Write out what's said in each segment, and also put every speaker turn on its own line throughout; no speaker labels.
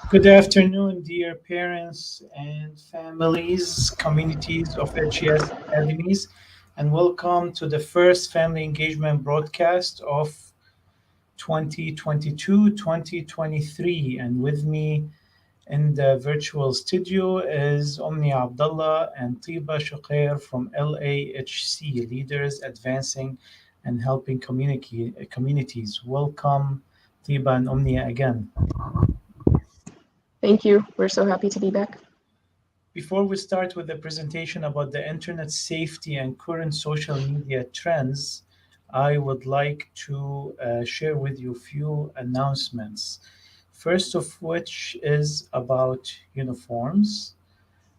Good afternoon, dear parents and families, communities of HES Academies, and welcome to the first family engagement broadcast of 2022-2023. And with me in the virtual studio is Omni Abdullah and Tiba Shuqair from LAHC, Leaders Advancing and Helping Communities. Welcome, Tiba and Omni again.
Thank you. We're so happy to be back.
Before we start with the presentation about the internet safety and current social media trends, I would like to share with you a few announcements. First of which is about uniforms.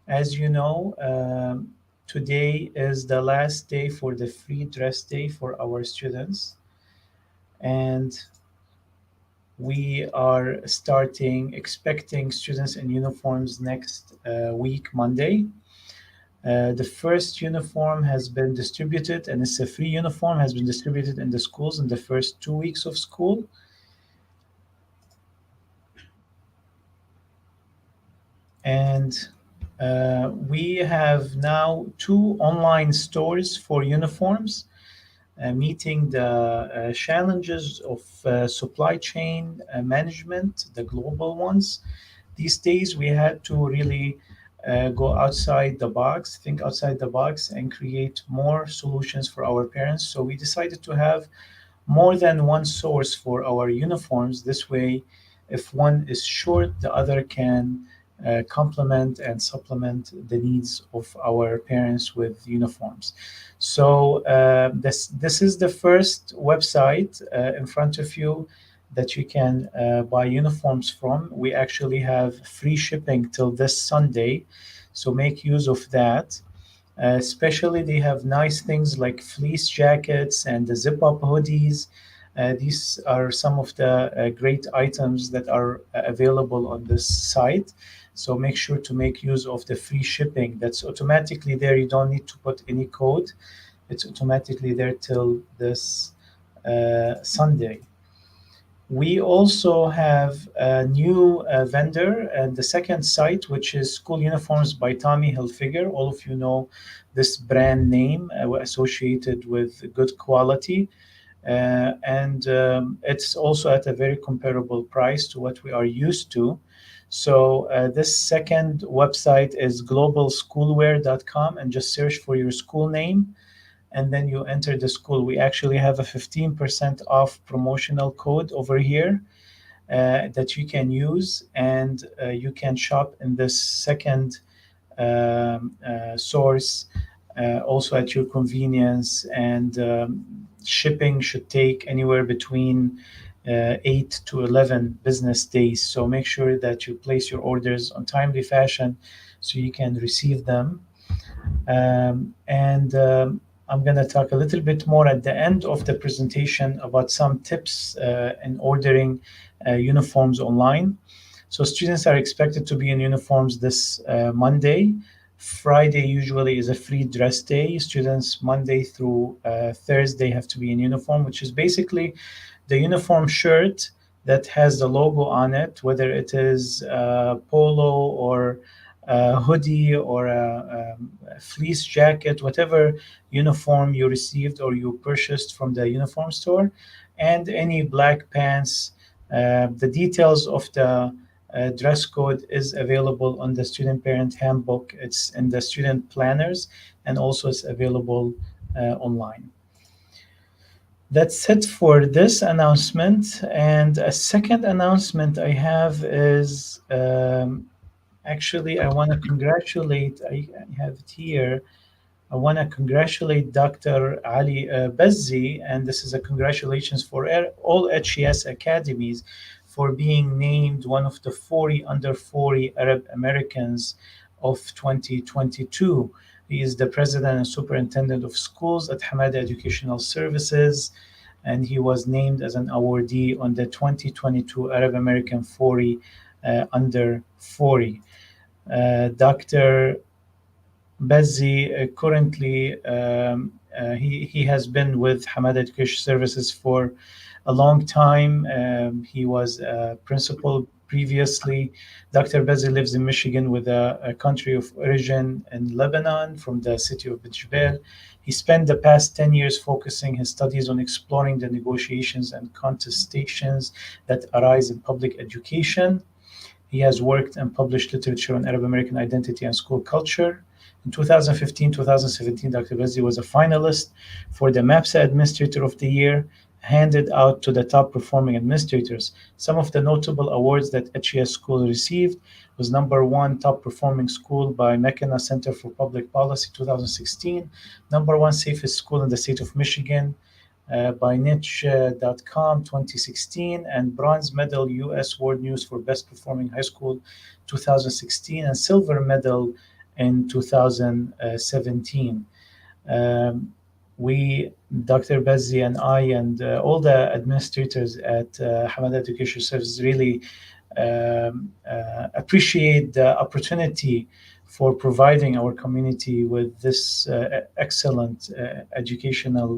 As you know, today is the last day for the free dress day for our students. And we are expecting students in uniforms next week, Monday. The first uniform has been distributed, and it's a free uniform, has been distributed in the schools in the first 2 weeks of school. And we have now 2 online stores for uniforms, meeting the challenges of supply chain management, the global ones. These days, we had to really go outside the box, think outside the box, and create more solutions for our parents. So we decided to have more than one source for our uniforms. This way, if one is short, the other can complement and supplement the needs of our parents with uniforms. So this is the first website in front of you that you can buy uniforms from. We actually have free shipping till this Sunday, so make use of that. Especially, they have nice things like fleece jackets and the zip up hoodies. These are some of the great items that are available on this site. So make sure to make use of the free shipping. That's automatically there. You don't need to put any code. It's automatically there till this Sunday. We also have a new vendor and the second site, which is School Uniforms by Tommy Hilfiger. All of you know this brand name associated with good quality. And it's also at a very comparable price to what we are used to. So this second website is globalschoolwear.com, and just search for your school name and then you enter the school. We actually have a 15% off promotional code over here that you can use, and you can shop in this second source also at your convenience. And shipping should take anywhere between 8 to 11 business days. So make sure that you place your orders on timely fashion so you can receive them. And I'm going to talk a little bit more at the end of the presentation about some tips in ordering uniforms online. So students are expected to be in uniforms this Monday. Friday usually is a free dress day. Students Monday through Thursday have to be in uniform, which is basically the uniform shirt that has the logo on it, whether it is polo or a hoodie or a fleece jacket, whatever uniform you received or you purchased from the uniform store, and any black pants. The details of the dress code is available on the student parent handbook. It's in the student planners, and also it's available online. That's it for this announcement. And a second announcement I have is actually, I want to congratulate, I have it here. I want to congratulate Dr. Ali Bazzi, and this is a congratulations for all HES academies for being named one of the 40 under 40 Arab Americans of 2022. He is the president and superintendent of schools at Hamada Educational Services, and he was named as an awardee on the 2022 Arab American 40 under 40. Dr. Bazzi currently he has been with Hamad Education Services for a long time. He was a principal previously. Dr. Bazzi lives in Michigan with a country of origin in Lebanon from the city of Jibel. He spent the past 10 years focusing his studies on exploring the negotiations and contestations that arise in public education. He has worked and published literature on Arab American identity and school culture. In 2015-2017, Dr. Bazzi was a finalist for the MAPSA Administrator of the Year, handed out to the top performing administrators. Some of the notable awards that HES School received was number 1 top performing school by McKenna Center for Public Policy 2016, number 1 safest school in the state of Michigan, by niche.com 2016, and bronze medal US World News for Best Performing High School 2016, and silver medal in 2017. We, Dr. Bazzi and I, and all the administrators at Hamad Education Services really appreciate the opportunity for providing our community with this excellent educational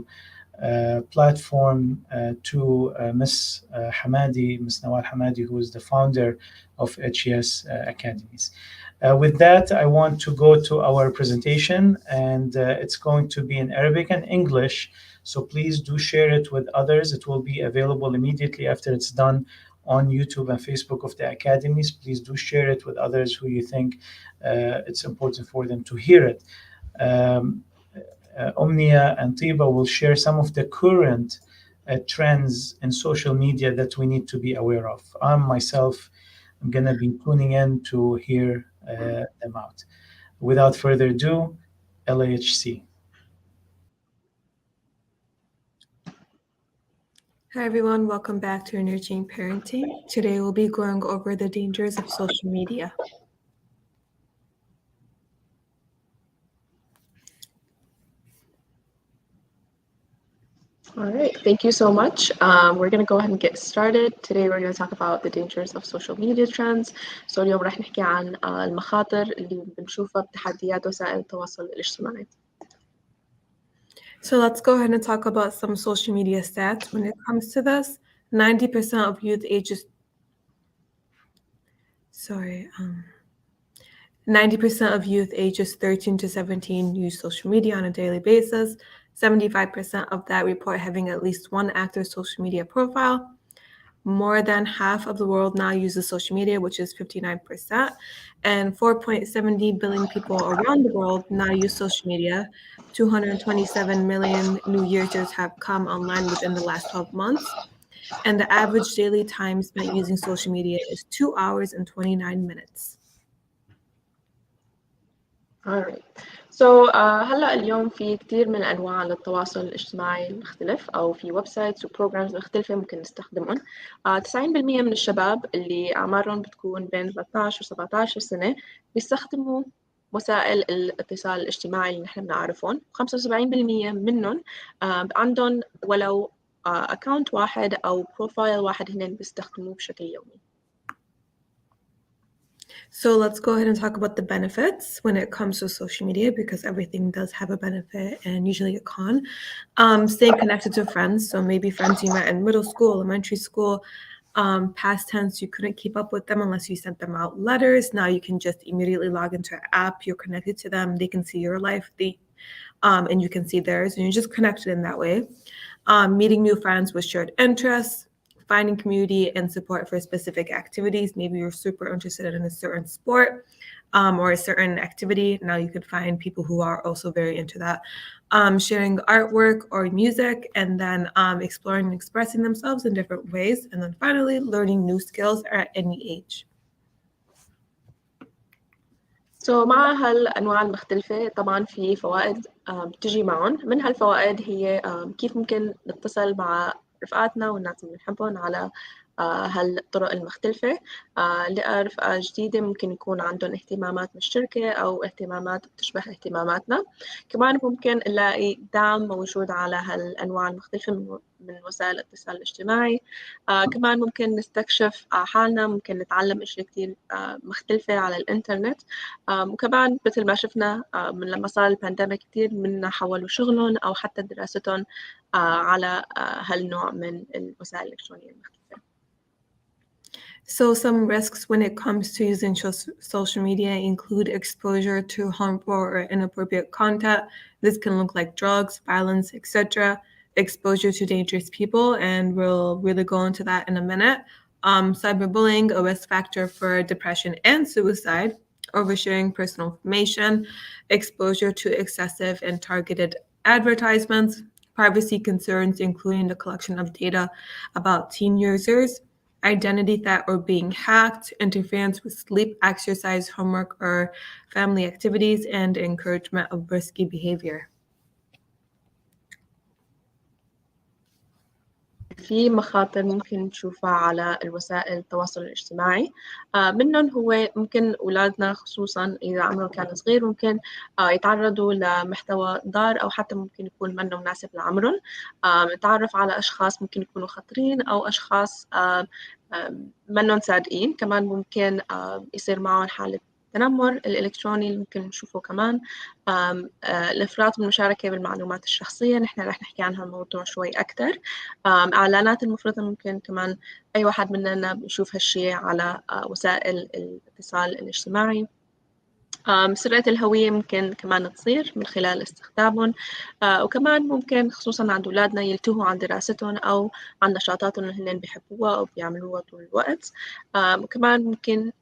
platform to Ms. Hamadi, Ms. Nawal Hamadi, who is the founder of HES Academies. With that, I want to go to our presentation, and it's going to be in Arabic and English, so please do share it with others. It will be available immediately after it's done on YouTube and Facebook of the academies. Please do share it with others who you think it's important for them to hear it. Omnia and Tiba will share some of the current trends in social media that we need to be aware of. I myself am going to be tuning in to hear them out. Without further ado, LAHC.
Hi everyone, welcome back to Enriching Parenting. Today we'll be going over the dangers of social media.
All right, thank you so much. We're going to go ahead and get started. Today we're going to talk about the dangers of social media trends. So اليوم راح نحكي عن المخاطر اللي بنشوفها بتحديات وسائل التواصل الاجتماعي.
So let's go ahead and talk about some social media stats. When it comes to this, 90% of youth ages 90% of youth ages 13 to 17 use social media on a daily basis. 75% of that report having at least one active social media profile. More than half of the world now uses social media, which is 59%. And 4.70 billion people around the world now use social media. 227 million new users have come online within the last 12 months. And the average daily time spent using social media is 2 hours and 29 minutes.
Alright. So هلا اليوم في كتير من أنواع التواصل الاجتماعي المختلف أو في ويب سايتس وبروجرامز مختلفة ممكن نستخدمهم. 90% من الشباب اللي أعمارهم بتكون بين 13 و 17 سنة بيستخدموا وسائل الاتصال الاجتماعي اللي نحن بنعرفهم. 75% منهم عندهم ولو أكاونت واحد أو بروفايل واحد هن بيستخدموه بشكل يومي.
So let's go ahead and talk about the benefits when it comes to social media, because everything does have a benefit and usually a con. Staying connected to friends. So maybe friends you met in middle school, elementary school, past tense, you couldn't keep up with them unless you sent them out letters. Now you can just immediately log into an app. You're connected to them. They can see your life, and you can see theirs, and you're just connected in that way. Meeting new friends with shared interests. Finding community and support for specific activities. Maybe you're super interested in a certain sport or a certain activity. Now you could find people who are also very into that. Sharing artwork or music, and then exploring and expressing themselves in different ways. And then finally, learning new skills at any age.
So مع هالأنواع المختلفة طبعاً في فوائد بتجي معهم. من هالفوائد هي كيف ممكن نتصل مع رفقاتنا والناس اللي بنحبهم على هالطرق المختلفة. نلقى رفقة جديدة ممكن يكون عندهم اهتمامات مشتركة أو اهتمامات بتشبه اهتماماتنا. كمان ممكن نلاقي دعم موجود على هالأنواع المختلفة من وسائل الاتصال الاجتماعي. كمان ممكن نستكشف حالنا، ممكن نتعلم أشياء كتير مختلفة على الإنترنت. وكمان مثل ما شفنا من لما صار البانديميك كتير منا حولوا شغلهم أو حتى دراستهم على هالنوع من الوسائل الإلكترونية المختلفة.
So some risks when it comes to using social media include exposure to harmful or inappropriate content. This can look like drugs, violence, etc. Exposure to dangerous people, and we'll really go into that in a minute. Cyberbullying, a risk factor for depression and suicide. Oversharing personal information. Exposure to excessive and targeted advertisements. Privacy concerns, including the collection of data about teen users. Identity theft or being hacked, interference with sleep, exercise, homework, or family activities, and encouragement of risky behavior.
في مخاطر ممكن نشوفها على الوسائل التواصل الاجتماعي. منهم هو ممكن أولادنا خصوصا إذا عمرهم كان صغير ممكن يتعرضوا لمحتوى ضار أو حتى ممكن يكون منه مناسب لعمرهم. نتعرف على أشخاص ممكن يكونوا خطرين أو أشخاص منهم صادقين. كمان ممكن يصير معهم حالة التنمر الإلكتروني اللي ممكن نشوفه كمان. الإفراط بالمشاركة بالمعلومات الشخصية، نحن رح نحكي عن هالموضوع شوي أكتر. إعلانات المفرطة ممكن كمان أي واحد مننا بيشوف هالشي على وسائل الاتصال الاجتماعي. سرقة الهوية ممكن كمان تصير من خلال استخدامهم. وكمان ممكن خصوصا عند أولادنا يلتهوا عن دراستهم أو عن نشاطاتهم اللي هن بيحبوها أو بيعملوها طول الوقت. وكمان ممكن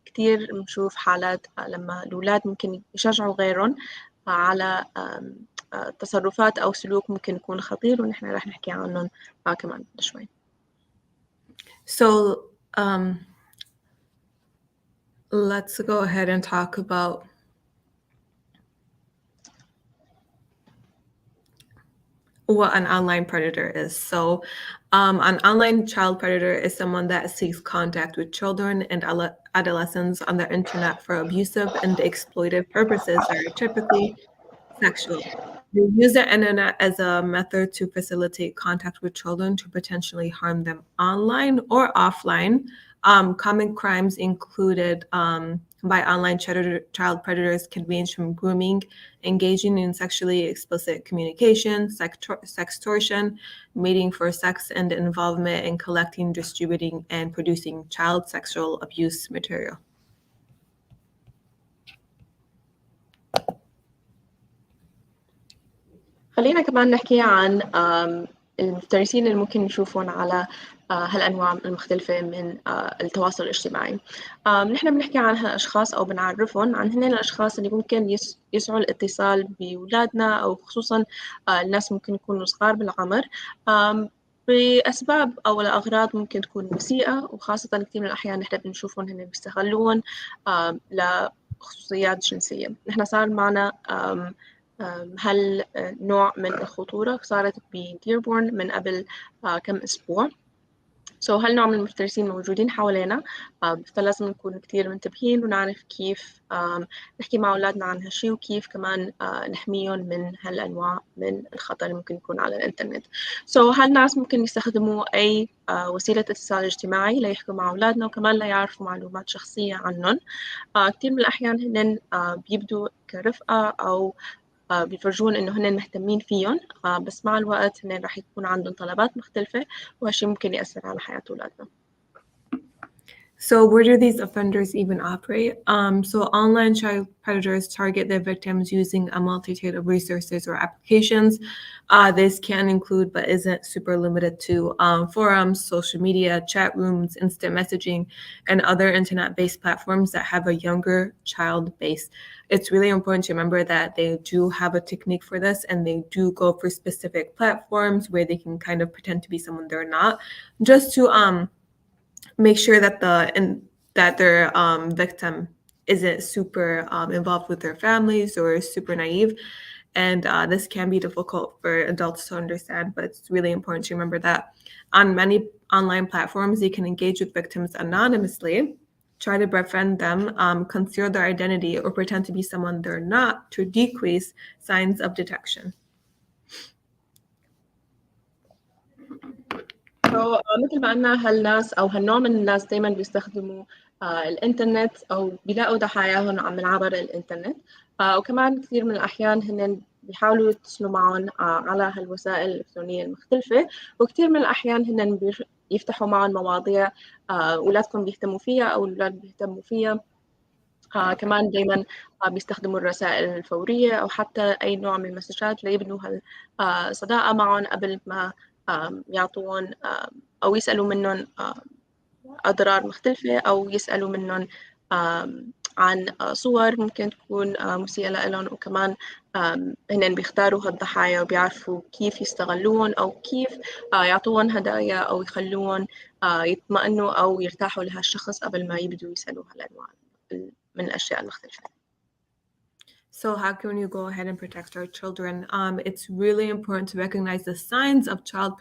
كتير نشوف حالات لما الأولاد ممكن يشجعوا غيرهم على تصرفات أو سلوك ممكن يكون خطير، ونحن رح نحكي عنهم كمان شوي.
So let's go ahead and talk about what an online predator is. So an online child predator is someone that seeks contact with children and adolescents on the internet for abusive and exploitive purposes that are typically sexual. They use the internet as a method to facilitate contact with children to potentially harm them online or offline. Common crimes included by online child predators can range from grooming, engaging in sexually explicit communication, sextortion, mating for sex, and involvement in collecting, distributing, and producing child sexual abuse material.
خلينا كمان نحكي عن المفترسين اللي ممكن نشوفهم على هالأنواع المختلفة من التواصل الاجتماعي. نحن بنحكي عن هالأشخاص أو بنعرفهم عن هن الأشخاص اللي ممكن يسعوا الاتصال بأولادنا أو خصوصا الناس ممكن يكونوا صغار بالعمر بأسباب أو لأغراض ممكن تكون مسيئة، وخاصة كثير من الأحيان نحن بنشوفهم هن بيستغلون لخصوصيات جنسية. نحن صار معنا هالنوع من الخطورة صارت بديربورن من قبل كم أسبوع. هالنوع من المفترسين موجودين حوالينا، فلازم نكون كتير منتبهين ونعرف كيف نحكي مع أولادنا عن هالشي وكيف كمان نحميهم من هالأنواع من الخطر اللي ممكن يكون على الإنترنت. هالناس ممكن يستخدموا أي وسيلة اتصال اجتماعي ليحكوا مع أولادنا وكمان ليعرفوا معلومات شخصية عنهم. كتير من الأحيان هن بيبدوا كرفقة أو بيفرجون إنه هن مهتمين فيهم، بس مع الوقت هن رح يكون عندهم طلبات مختلفة وهالشي ممكن يأثر على حياة أولادنا.
So where do these offenders even operate? So online child predators target their victims using a multitude of resources or applications. This can include, but isn't super limited to, forums, social media, chat rooms, instant messaging, and other internet-based platforms that have a younger child base. It's really important to remember that they do have a technique for this, and they do go for specific platforms where they can kind of pretend to be someone they're not, just to make sure that their victim isn't super involved with their families or super naive. And this can be difficult for adults to understand, but it's really important to remember that on many online platforms, they can engage with victims anonymously, try to befriend them, conceal their identity, or pretend to be someone they're not to decrease signs of detection.
مثل ما قلنا هالناس أو هالنوع من الناس دايما بيستخدموا الإنترنت أو بيلاقوا ضحاياهم من عبر الإنترنت. وكمان كثير من الأحيان هن بيحاولوا يتصلوا معهم على هالوسائل الإلكترونية المختلفة، وكتير من الأحيان هن يفتحوا معهم مواضيع أولادكم بيهتموا فيها أو الأولاد بيهتموا فيها. كمان دايما بيستخدموا الرسائل الفورية أو حتى أي نوع من المسجات ليبنوا هالصداقة معهم قبل ما يعطون أو يسألوا منهم أضرار مختلفة أو يسألوا منهم عن صور ممكن تكون مسيئة لهم. وكمان هن بيختاروا هالضحايا وبيعرفوا كيف يستغلون أو كيف يعطوهم هدايا أو يخلوهم يطمئنوا أو يرتاحوا لهالشخص قبل ما يبدوا يسألوا هالأنواع من الأشياء المختلفة.
So how can you go ahead and protect our children? It's really important to recognize the signs of child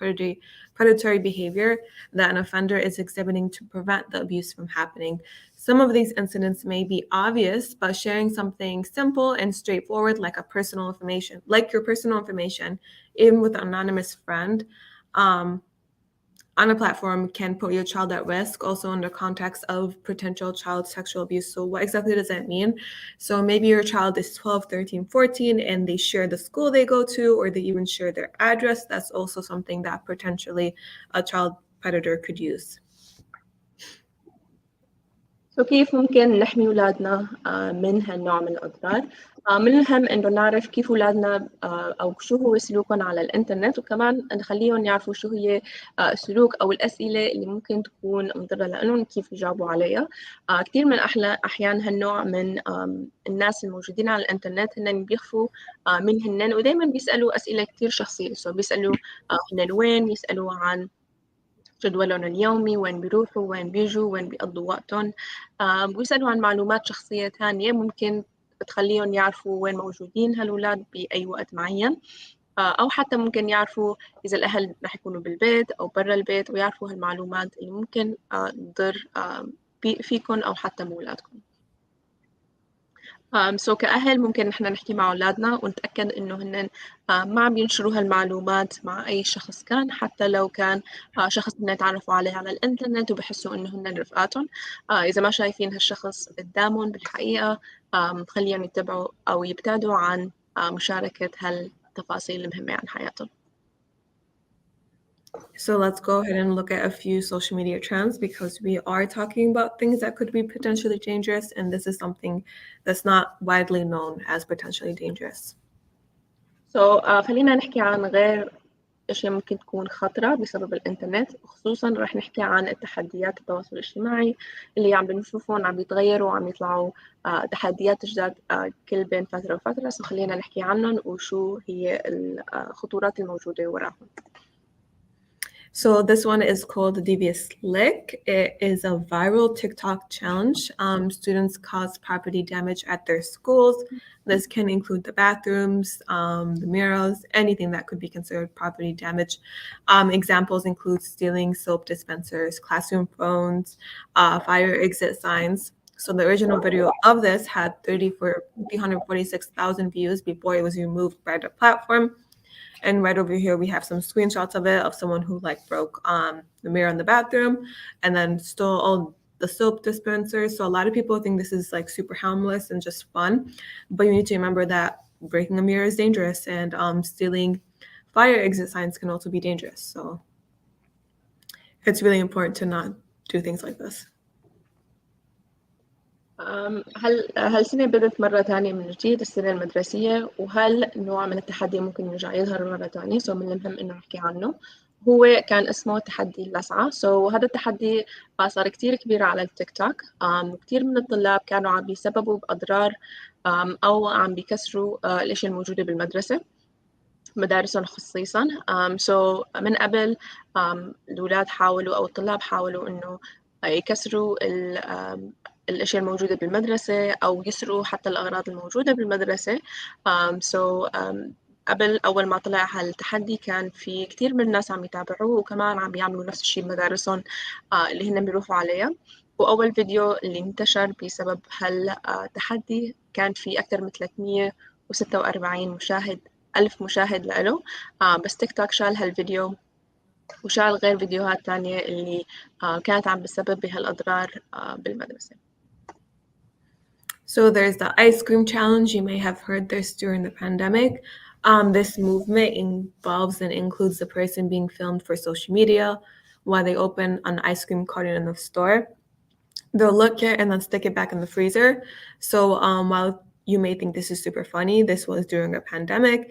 predatory behavior that an offender is exhibiting to prevent the abuse from happening. Some of these incidents may be obvious, but sharing something simple and straightforward, like your personal information, even with an anonymous friend, on a platform can put your child at risk, also in the context of potential child sexual abuse. So what exactly does that mean? So maybe your child is 12, 13, 14, and they share the school they go to, or they even share their address. That's also something that potentially a child predator could use.
كيف ممكن نحمي أولادنا من هالنوع من الأضرار؟ من المهم إنه نعرف كيف أولادنا أو شو هو سلوكهم على الإنترنت، وكمان نخليهم يعرفوا شو هي السلوك أو الأسئلة اللي ممكن تكون مضرة لهم كيف يجاوبوا عليها. كتير من أحيان هالنوع من الناس الموجودين على الإنترنت هن بيخفوا منهن ودايما بيسألوا أسئلة كتير شخصية. بيسألوا هن وين، يسألوا عن جدولهم اليومي، وين بيروحوا، وين بيجوا، وين بيقضوا وقتهم. بيسألوا عن معلومات شخصية تانية ممكن تخليهم يعرفوا وين موجودين هالولاد بأي وقت معين، أو حتى ممكن يعرفوا إذا الأهل رح يكونوا بالبيت أو برا البيت، ويعرفوا هالمعلومات اللي ممكن تضر فيكم أو حتى بأولادكم. كأهل ممكن نحن نحكي مع أولادنا ونتأكد إنه هن ما عم ينشروا هالمعلومات مع أي شخص كان، حتى لو كان شخص هن تعرفوا عليه على الإنترنت وبحسوا إنه هن رفقاتهم. إذا ما شايفين هالشخص قدامهم بالحقيقة خليهم يتبعوا أو يبتعدوا عن مشاركة هالتفاصيل المهمة عن حياتهم.
So let's go ahead and look at a few social media trends, because we are talking about things that could be potentially dangerous, and this is something that's not widely known as potentially dangerous.
خلينا نحكي عن غير أشياء ممكن تكون خطرة بسبب الإنترنت، وخصوصاً رح نحكي عن التحديات التواصل الاجتماعي اللي عم بنشوفهم عم بيتغيروا وعم يطلعوا تحديات جداد كل بين فترة وفترة. خلينا نحكي عنهم وشو هي الخطورات الموجودة وراهم.
So this one is called the Devious Lick. It is a viral TikTok challenge. Students cause property damage at their schools. This can include the bathrooms, the mirrors, anything that could be considered property damage. Examples include stealing soap dispensers, classroom phones, fire exit signs. So the original video of this had 346,000 views before it was removed by the platform. And right over here, we have some screenshots of it, of someone who broke the mirror in the bathroom and then stole all the soap dispensers. So a lot of people think this is super harmless and just fun, but you need to remember that breaking a mirror is dangerous, and stealing fire exit signs can also be dangerous. So it's really important to not do things like this.
هالسنة بدت مرة تانية من جديد السنة المدرسية، وهل نوع من التحدي ممكن يرجع يظهر مرة تانية. من المهم إنه نحكي عنه. هو كان اسمه تحدي اللسعة. هذا التحدي صار كتير كبير على التيك توك، وكتير من الطلاب كانوا عم بيسببوا بأضرار أو عم بيكسروا الأشياء الموجودة بالمدرسة، مدارسهم خصيصا. من قبل الأولاد حاولوا أو الطلاب حاولوا إنه يكسروا الأشياء الموجودة بالمدرسة أو يسرقوا حتى الأغراض الموجودة بالمدرسة. قبل أول ما طلع هالتحدي كان في كتير من الناس عم يتابعوه، وكمان عم بيعملوا نفس الشيء بمدارسهم اللي هن بيروحوا عليها. وأول فيديو اللي انتشر بسبب هالتحدي كان في أكثر من 346 مشاهد، 1000 مشاهد له. بس تيك توك شال هالفيديو وشال غير فيديوهات تانية اللي كانت عم بتسبب بهالأضرار بالمدرسة.
So there's the ice cream challenge. You may have heard this during the pandemic. This movement involves and includes the person being filmed for social media while they open an ice cream carton in the store. They'll look at it and then stick it back in the freezer. So while you may think this is super funny, this was during a pandemic.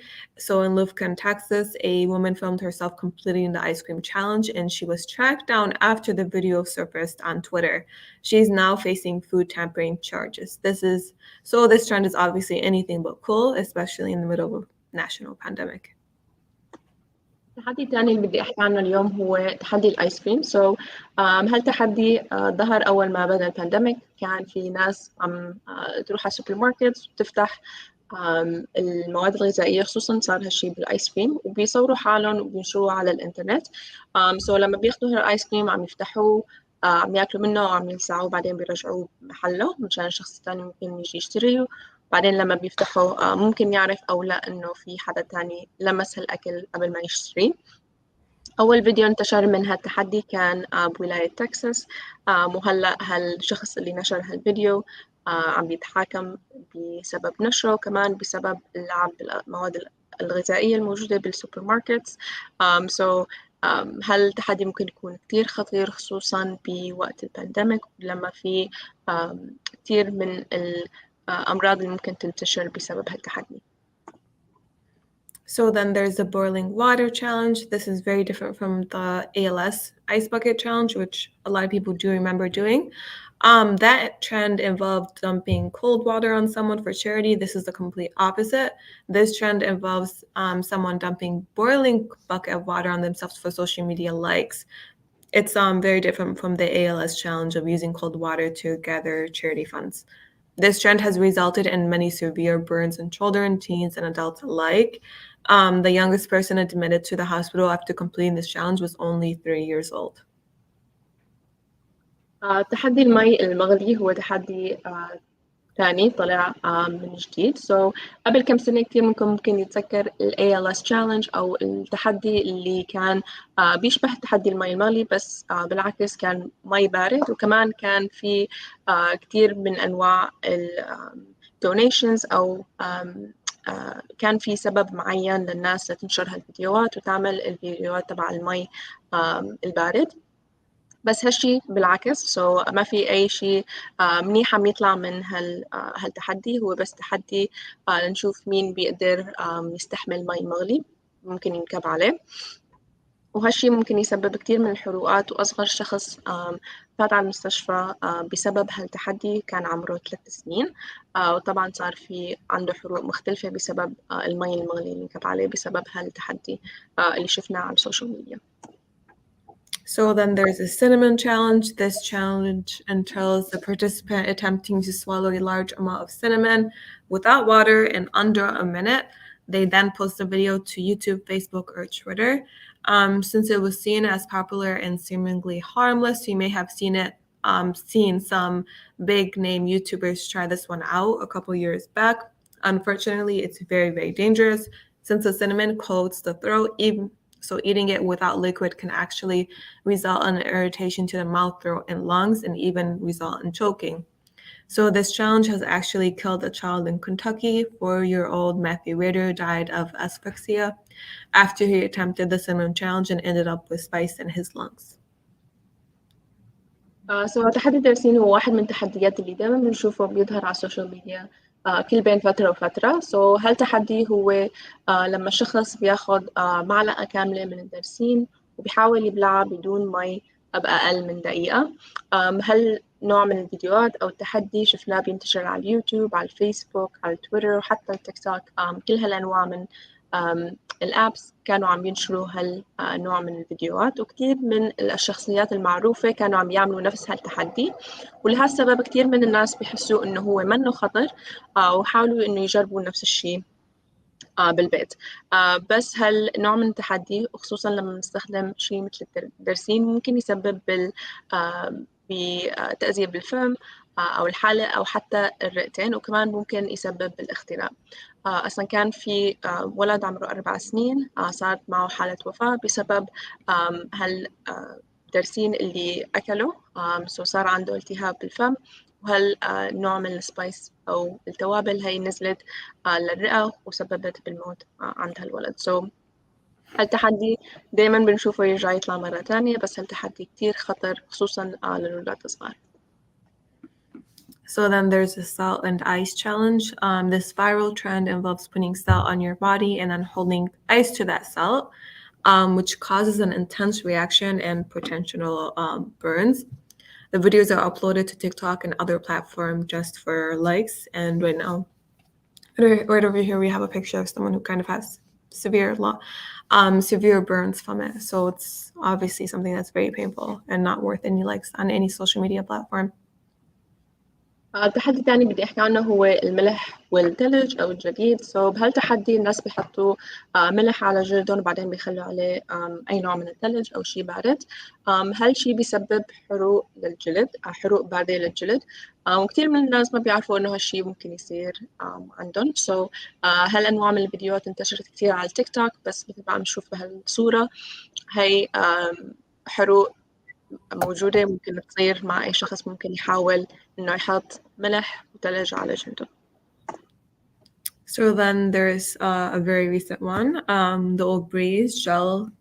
So in Lufkin, Texas, a woman filmed herself completing the ice cream challenge, and she was tracked down after the video surfaced on Twitter. She's now facing food tampering charges. This trend is obviously anything but cool, especially in the middle of a national pandemic.
التحدي الثاني اللي بدي أحكي عنه اليوم هو تحدي الآيس كريم. هالتحدي ظهر أول ما بدأ البانديميك. كان في ناس عم تروح على السوبر ماركت وتفتح المواد الغذائية، خصوصا صار هالشي بالآيس كريم، وبيصوروا حالهم وبينشروه على الإنترنت. لما بياخدوا هالآيس كريم عم يفتحوه، عم ياكلوا منه وعم يلسعوه، بعدين بيرجعوه محله مشان الشخص الثاني ممكن يجي يشتريه. بعدين لما بيفتحوا ممكن يعرف أو لا إنه في حدا تاني لمس هالأكل قبل ما يشتريه. أول فيديو انتشر من هالتحدي كان بولاية تكساس، وهلأ هالشخص اللي نشر هالفيديو عم بيتحاكم بسبب نشره، وكمان بسبب اللعب بالمواد الغذائية الموجودة بالسوبر ماركتس. هالتحدي ممكن يكون كتير خطير، خصوصا بوقت البانديميك لما في كتير من الأمراض اللي ممكن تنتشر بسبب هالتحدي.
So then there's the boiling water challenge. This is very different from the ALS ice bucket challenge, which a lot of people do remember doing. That trend involved dumping cold water on someone for charity. This is the complete opposite. This trend involves someone dumping boiling bucket of water on themselves for social media likes. It's very different from the ALS challenge of using cold water to gather charity funds. This trend has resulted in many severe burns in children, teens, and adults alike. The youngest person admitted to the hospital after completing this challenge was only 3 years old.
تحدي المي المغلي هو تحدي ثاني طلع من جديد. قبل كم سنة كتير ممكن يتذكر ال ALS challenge أو التحدي اللي كان بيشبه تحدي المي المغلي، بس بالعكس كان مي بارد، وكمان كان في كتير من أنواع ال donations أو كان في سبب معين للناس تنشر هالفيديوهات وتعمل الفيديوهات تبع المي البارد. بس هالشي بالعكس، ما في أي شيء منيح عم يطلع من هالتحدي. هو بس تحدي لنشوف مين بيقدر يستحمل مي مغلي ممكن ينكب عليه، وهالشي ممكن يسبب كتير من الحروقات. وأصغر شخص فات على المستشفى بسبب هالتحدي كان عمره 3 سنين، وطبعا صار في عنده حروق مختلفة بسبب المي المغلي اللي انكب عليه بسبب هالتحدي اللي شفناه على السوشيال ميديا.
So then there's a cinnamon challenge. This challenge entails the participant attempting to swallow a large amount of cinnamon without water in under a minute. They then post the video to YouTube, Facebook, or Twitter. Since it was seen as popular and seemingly harmless, you may have seen some big name YouTubers try this one out a couple years back. Unfortunately, it's very, very dangerous since the cinnamon coats the throat. So eating it without liquid can actually result in irritation to the mouth, throat, and lungs, and even result in choking. So this challenge has actually killed a child in Kentucky. 4-year-old Matthew Ritter died of asphyxia after he attempted the cinnamon challenge and ended up with spice in his lungs.
تحدي الدرسين هو واحد من التحديات اللي دائما بنشوفه بيظهر على السوشيال ميديا كل بين فترة وفترة. هالتحدي هو لما الشخص بياخد معلقة كاملة من الدرسين وبيحاول يبلعها بدون مي بأقل من دقيقة. هالنوع من الفيديوهات أو التحدي شفناه بينتشر على اليوتيوب، على الفيسبوك، على تويتر، وحتى التيك توك. كل هالأنواع من الابس كانوا عم ينشروا هالنوع من الفيديوهات، وكتير من الشخصيات المعروفة كانوا عم يعملوا نفس هالتحدي. ولهالسبب كتير من الناس بيحسوا انه هو منه خطر وحاولوا انه يجربوا نفس الشيء بالبيت. بس هالنوع من التحدي خصوصا لما نستخدم شيء مثل الدرسين ممكن يسبب بتأذية بالفم أو الحالة أو حتى الرئتين، وكمان ممكن يسبب بالاختناق. أصلا كان في ولد عمره 4 سنين صارت معه حالة وفاة بسبب هالدرسين اللي أكله. صار عنده التهاب بالفم وهل نوع من السبايس أو التوابل هي نزلت للرئة وسببت بالموت عند هالولد. هالتحدي دايما بنشوفه يرجع يطلع مرة تانية، بس هالتحدي كتير خطر خصوصا للولاد الصغار.
So then there's the salt and ice challenge. This viral trend involves putting salt on your body and then holding ice to that salt, which causes an intense reaction and potential burns. The videos are uploaded to TikTok and other platforms just for likes. And right now, right over here, we have a picture of someone who kind of has severe burns from it. So it's obviously something that's very painful and not worth any likes on any social media platform.
التحدي الثاني بدي أحكي عنه هو الملح والثلج أو الجليد. بهالتحدي الناس بيحطوا ملح على جلدهم وبعدين بيخلوا عليه أي نوع من الثلج أو شيء بارد. هالشيء بيسبب حروق للجلد، حروق باردة للجلد، وكثير من الناس ما بيعرفوا إنه هالشيء ممكن يصير عندهم. هالأنواع من الفيديوهات انتشرت كثير على التيك توك، بس مثل ما عم نشوف بهالصورة هي حروق موجودة ممكن تصير مع أي شخص ممكن يحاول إنه يحط ملح وثلج على جلده.
So then there's a very recent one, the old Breeze gel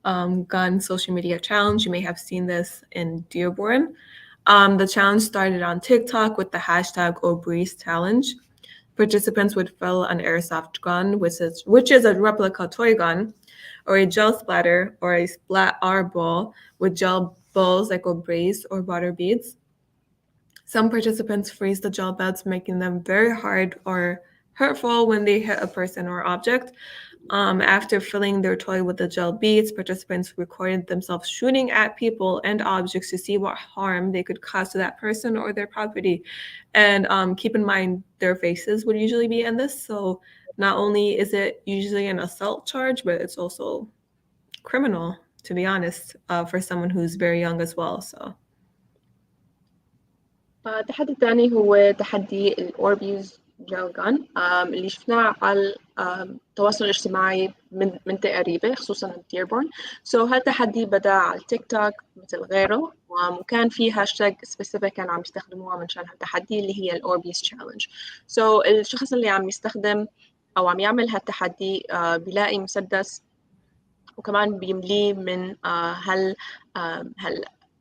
gun social media challenge. You may have seen this in Dearborn. The challenge started on TikTok with the hashtag old Breeze challenge. Participants would fill an airsoft gun, which is a replica toy gun, or a gel splatter, or a splat R ball with gel balls like a brace or water beads. Some participants freeze the gel beds, making them very hard or hurtful when they hit a person or object. After filling their toy with the gel beads, participants recorded themselves shooting at people and objects to see what harm they could cause to that person or their property. And keep in mind, their faces would usually be in this. So not only is it usually an assault charge, but it's also criminal, to be honest, for someone who's very young as well. So.
التحدي الثاني هو تحدي الأوربيز جيل جان اللي شفناه على التواصل الاجتماعي من تقريبا خصوصا ديربورن. هالتحدي بدأ على التيك توك مثل غيره، وكان في هاشتاج سبيسيفيك كانوا عم يستخدموها من شان هالتحدي اللي هي الأوربيز تشالنج. الشخص اللي عم يستخدم أو عم يعمل هالتحدي بيلاقي مسدس وكمان بيمليه من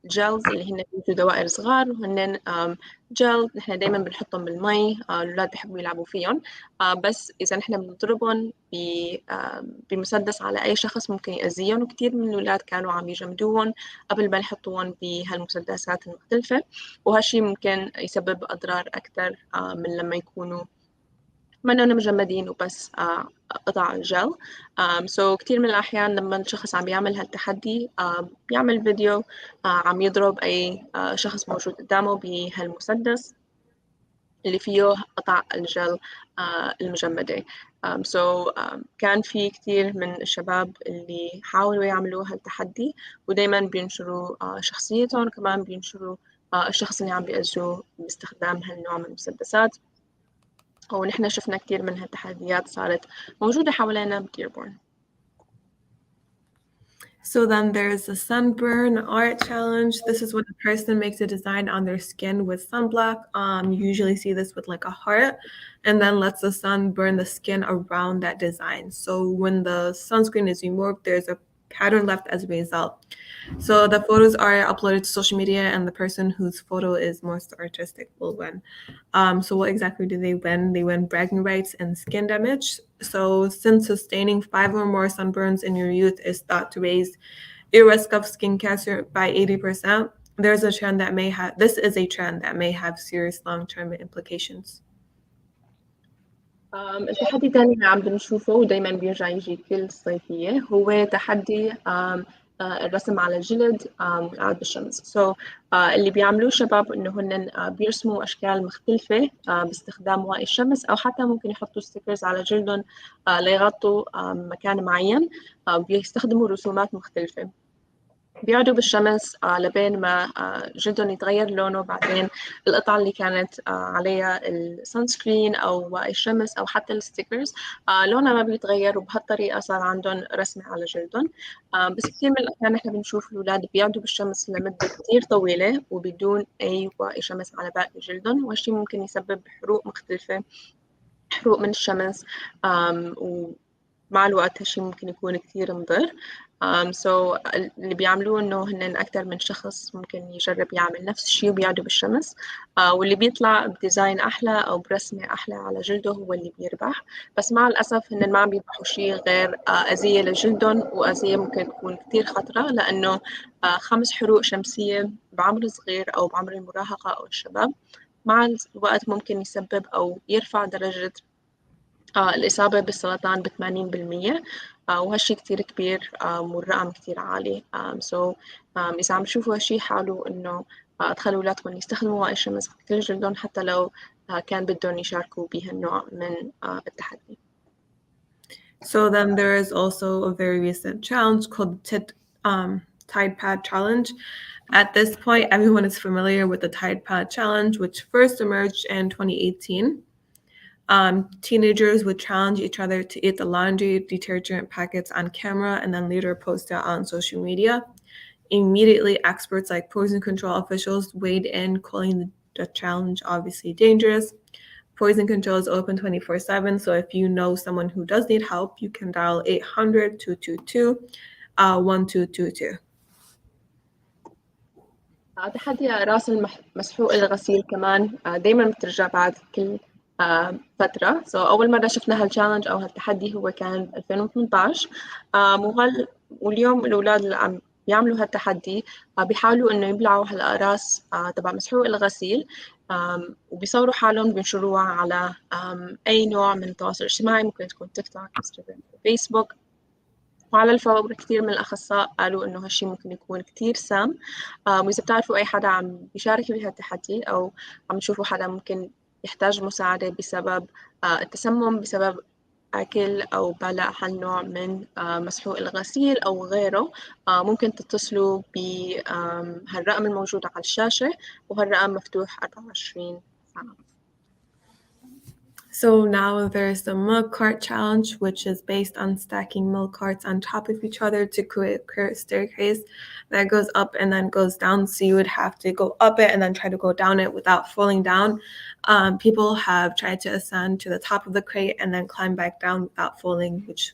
جيلز اللي هن بيجوا دوائر صغار، وهن جيل نحن دايما بنحطهم بالمي، الأولاد بيحبوا يلعبوا فيهم، بس إذا نحن بنضربهم بمسدس على أي شخص ممكن يأذيهم، وكتير من الأولاد كانوا عم يجمدوهم قبل ما يحطوهم بهالمسدسات المختلفة، وهالشي ممكن يسبب أضرار أكثر من لما يكونوا منهم مجمدين وبس قطع الجل. كتير من الأحيان لما الشخص عم يعمل هالتحدي بيعمل فيديو عم يضرب أي شخص موجود قدامه بهالمسدس اللي فيه قطع الجل المجمدة. كان في كتير من الشباب اللي حاولوا يعملوا هالتحدي، ودايما بينشروا شخصيتهم، وكمان بينشروا الشخص اللي عم بيأذوه باستخدام هالنوع من المسدسات. ونحن شفنا كتير من هالتحديات صارت موجودة حوالينا بديربورن.
So then there's the sunburn art challenge. This is when a person makes a design on their skin with sunblock. You usually see this with like a heart, and then lets the sun burn the skin around that design. So when the sunscreen is removed, there's a pattern left as a result. So the photos are uploaded to social media, and the person whose photo is most artistic will win. So what exactly do they win? They win bragging rights and skin damage. So since sustaining 5 or more sunburns in your youth is thought to raise your risk of skin cancer by 80%, this is a trend that may have serious long-term implications.
التحدي الثاني اللي عم بنشوفه ودايما بيرجع يجي كل صيفية هو تحدي الرسم على الجلد والقعد بالشمس. اللي بيعملوه الشباب إنه هن بيرسموا أشكال مختلفة باستخدام واقي الشمس، أو حتى ممكن يحطوا ستيكرز على جلدهم ليغطوا مكان معين، بيستخدموا رسومات مختلفة. بيقعدوا بالشمس لبين ما جلدهم يتغير لونه. بعدين القطعة اللي كانت عليها السان سكرين أو الشمس أو حتى الستيكرز لونها ما بيتغير، وبهالطريقة صار عندهم رسمة على جلدهم. بس كثير من الأحيان نحن بنشوف الأولاد بيقعدوا بالشمس لمدة كثير طويلة وبدون أي وقاية شمس على باقي جلدهم، وهالشي ممكن يسبب حروق مختلفة، حروق من الشمس، ومع الوقت هالشي ممكن يكون كثير مضر. اللي بيعملوه إنه هن أكتر من شخص ممكن يجرب يعمل نفس الشيء وبيقعدوا بالشمس، واللي بيطلع بديزاين أحلى أو برسمة أحلى على جلده هو اللي بيربح. بس مع الأسف هن ما عم بيربحوا شيء غير أذية لجلدهم، وأذية ممكن تكون كتير خطرة، لأنه 5 حروق شمسية بعمر صغير أو بعمر المراهقة أو الشباب مع الوقت ممكن يسبب أو يرفع درجة الإصابة بالسرطان ب80%. وهالشي كتير كبير، والرقم كتير عالي. إذا عم تشوفوا هالشي حاولوا إنه تخلوا أولادكم يستخدموا واقي الشمس كل جلدهم، حتى لو كان بدهم يشاركوا بهالنوع من التحدي.
So then there is also a very recent challenge called Tide Pad Challenge. At this point, everyone is familiar with the Tide Pad Challenge, which first emerged in 2018. Teenagers would challenge each other to eat the laundry detergent packets on camera and then later post it on social media. Immediately, experts like poison control officials weighed in, calling the challenge obviously dangerous. Poison control is open 24/7, so if you know someone who does need help, you can dial 800-222-1222.
تحدي راس المسحوق الغسيل كمان دايما بترجع بعد كل فترة. أول مرة شفنا هالتشالنج أو هالتحدي هو كان 2018. واليوم الأولاد اللي عم بيعملوا هالتحدي بيحاولوا إنه يبلعوا هالأقراص تبع مسحوق الغسيل، وبيصوروا حالهم بينشروها على أي نوع من التواصل الاجتماعي، ممكن تكون تيك توك، انستغرام، فيسبوك. وعلى الفور كثير من الأخصائيين قالوا إنه هالشي ممكن يكون كتير سام. وإذا بتعرفوا أي حدا عم بيشارك بهالتحدي أو عم تشوفوا حدا ممكن يحتاج مساعدة بسبب التسمم بسبب أكل أو بلع هالنوع من مسحوق الغسيل أو غيره، ممكن تتصلوا بهالرقم الموجود على الشاشة، وهالرقم مفتوح 24 ساعة.
So now there's the milk cart challenge, which is based on stacking milk carts on top of each other to create a staircase that goes up and then goes down. So you would have to go up it and then try to go down it without falling down. People have tried to ascend to the top of the crate and then climb back down without falling, which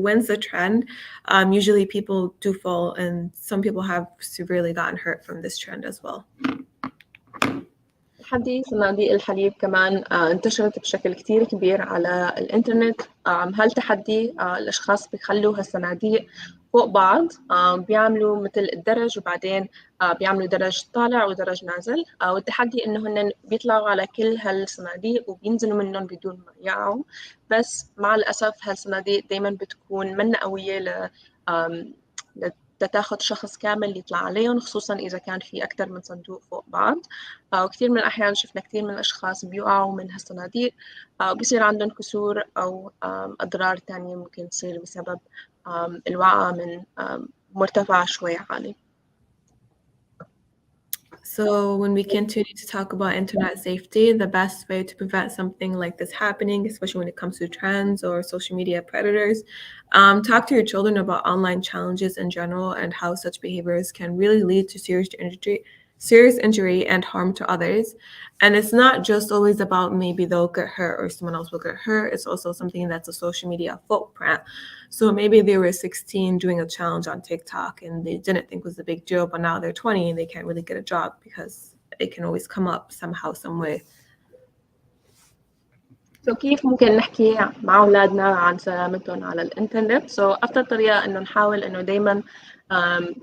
wins the trend. Usually people do fall, and some people have severely gotten hurt from this trend as well.
تحدي صناديق الحليب كمان انتشرت بشكل كتير كبير على الإنترنت. هالتحدي الأشخاص بيخلوا هالصناديق فوق بعض، بيعملوا مثل الدرج، وبعدين بيعملوا درج طالع ودرج نازل. والتحدي إنه هن بيطلعوا على كل هالصناديق وبينزلوا منهم بدون ما يقعوا. بس مع الأسف هالصناديق دايما بتكون منا قوية تاخد شخص كامل يطلع عليهم، خصوصا إذا كان في أكثر من صندوق فوق بعض. وكثير من الأحيان شفنا كثير من الأشخاص بيقعوا من هالصناديق وبيصير عندهم كسور أو أضرار تانية ممكن تصير بسبب الوقعة من مرتفع شوي عالي.
So when we continue to talk about internet safety, the best way to prevent something like this happening, especially when it comes to trends or social media predators, talk to your children about online challenges in general and how such behaviors can really lead to serious injury and harm to others. And it's not just always about maybe they'll get hurt or someone else will get hurt. It's also something that's a social media footprint. So maybe they were 16 doing a challenge on TikTok and they didn't think it was a big deal, but now they're 20 and they can't really get a job because it can always come up somehow, some way.
كيف ممكن نحكي مع أولادنا عن سلامتهم على الإنترنت؟ أفضل طريقة إنه نحاول إنه دايماً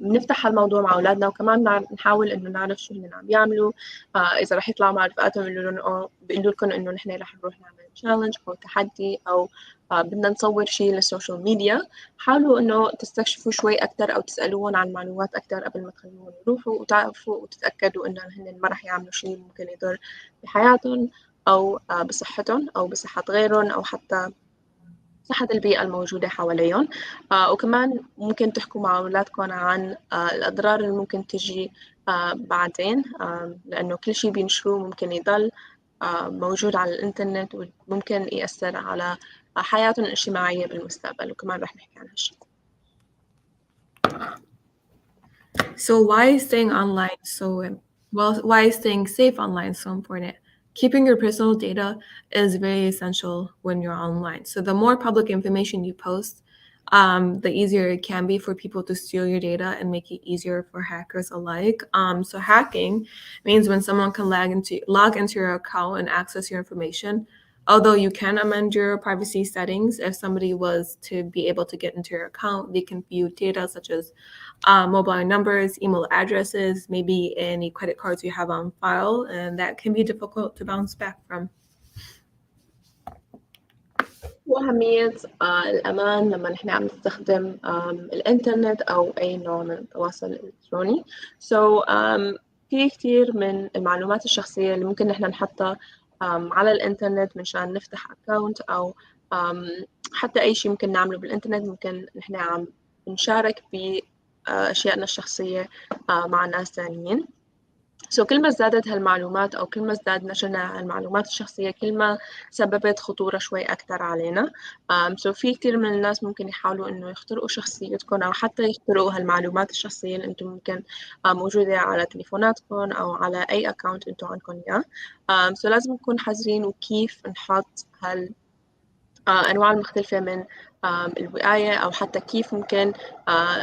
نفتح هالموضوع مع أولادنا، وكمان نحاول إنه نعرف شو هن عم يعملوا. إذا رح يطلعوا مع رفقاتهم بيقولوا لكم إنه نحن رح نروح نعمل تشالنج أو تحدي أو بدنا نصور شيء للسوشيال ميديا، حاولوا إنه تستكشفوا شوي أكتر أو تسألوهم عن معلومات أكتر قبل ما تخلوهم يروحوا، وتعرفوا وتتأكدوا إنه هن ما رح يعملوا شيء ممكن يضر بحياتهم أو بصحتهم أو بصحة غيرهم أو حتى صحة البيئة الموجودة حواليهم. وكمان ممكن تحكوا مع أولادكم عن الأضرار اللي ممكن تجي بعدين، لأنه كل شيء بينشروه ممكن يضل موجود على الإنترنت وممكن يأثر على حياتهم الاجتماعية بالمستقبل، وكمان رح نحكي عن هالشيء.
So why is staying online why is staying safe online so important? Keeping your personal data is very essential when you're online. So the more public information you post, the easier it can be for people to steal your data and make it easier for hackers alike. So hacking means when someone can log into your account and access your information. Although you can amend your privacy settings, if somebody was to be able to get into your account, they can view data such as mobile numbers, email addresses, maybe any credit cards you have on file, and that can be difficult to bounce back from.
وأهمية الأمان لما نحن عم نستخدم الإنترنت أو أي نوع من التواصل الإلكتروني. في كتير من المعلومات الشخصية اللي ممكن نحن نحطها على الإنترنت مشان نفتح أكاونت أو حتى أي شيء ممكن نعمله بالإنترنت، ممكن نحن عم نشارك بأشيائنا الشخصية مع ناس تانيين. كل ما زادت هالمعلومات أو كل ما ازداد نشرنا هالمعلومات الشخصية، كل ما سببت خطورة شوي أكتر علينا. في كتير من الناس ممكن يحاولوا إنه يخترقوا شخصيتكم أو حتى يخترقوا هالمعلومات الشخصية اللي أنتم ممكن موجودة على تليفوناتكم أو على أي أكاونت أنتم عندكم إياه. لازم نكون حذرين وكيف نحط أنواع المختلفة من الوقاية، أو حتى كيف ممكن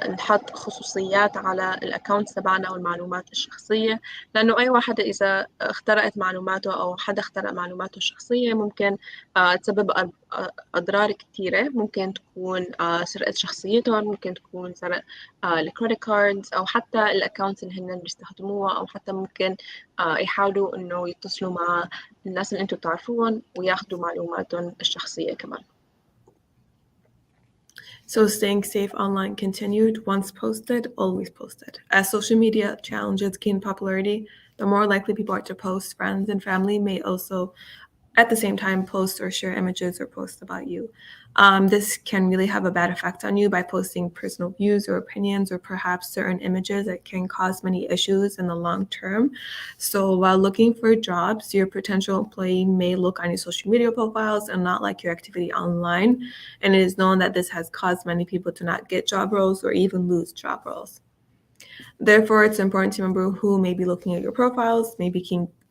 نحط خصوصيات على الأكاونت تبعنا والمعلومات الشخصية، لأنه أي واحد إذا اخترقت معلوماته أو حدا اخترق معلوماته الشخصية ممكن تسبب أضرار كتيرة. ممكن تكون سرقة شخصيتهم، ممكن تكون سرقة الكريدت كاردز أو حتى الأكاونتس اللي هن بيستخدموها، أو حتى ممكن يحاولوا إنه يتصلوا مع الناس اللي أنتم بتعرفوهم وياخدوا معلوماتهم الشخصية كمان.
So staying safe online continued. Once posted, always posted. As social media challenges gain popularity, the more likely people are to post. Friends and family may also at the same time post or share images or posts about you. This can really have a bad effect on you by posting personal views or opinions or perhaps certain images that can cause many issues in the long term. So while looking for jobs, your potential employee may look on your social media profiles and not like your activity online. And it is known that this has caused many people to not get job roles or even lose job roles. Therefore, it's important to remember who may be looking at your profiles. Maybe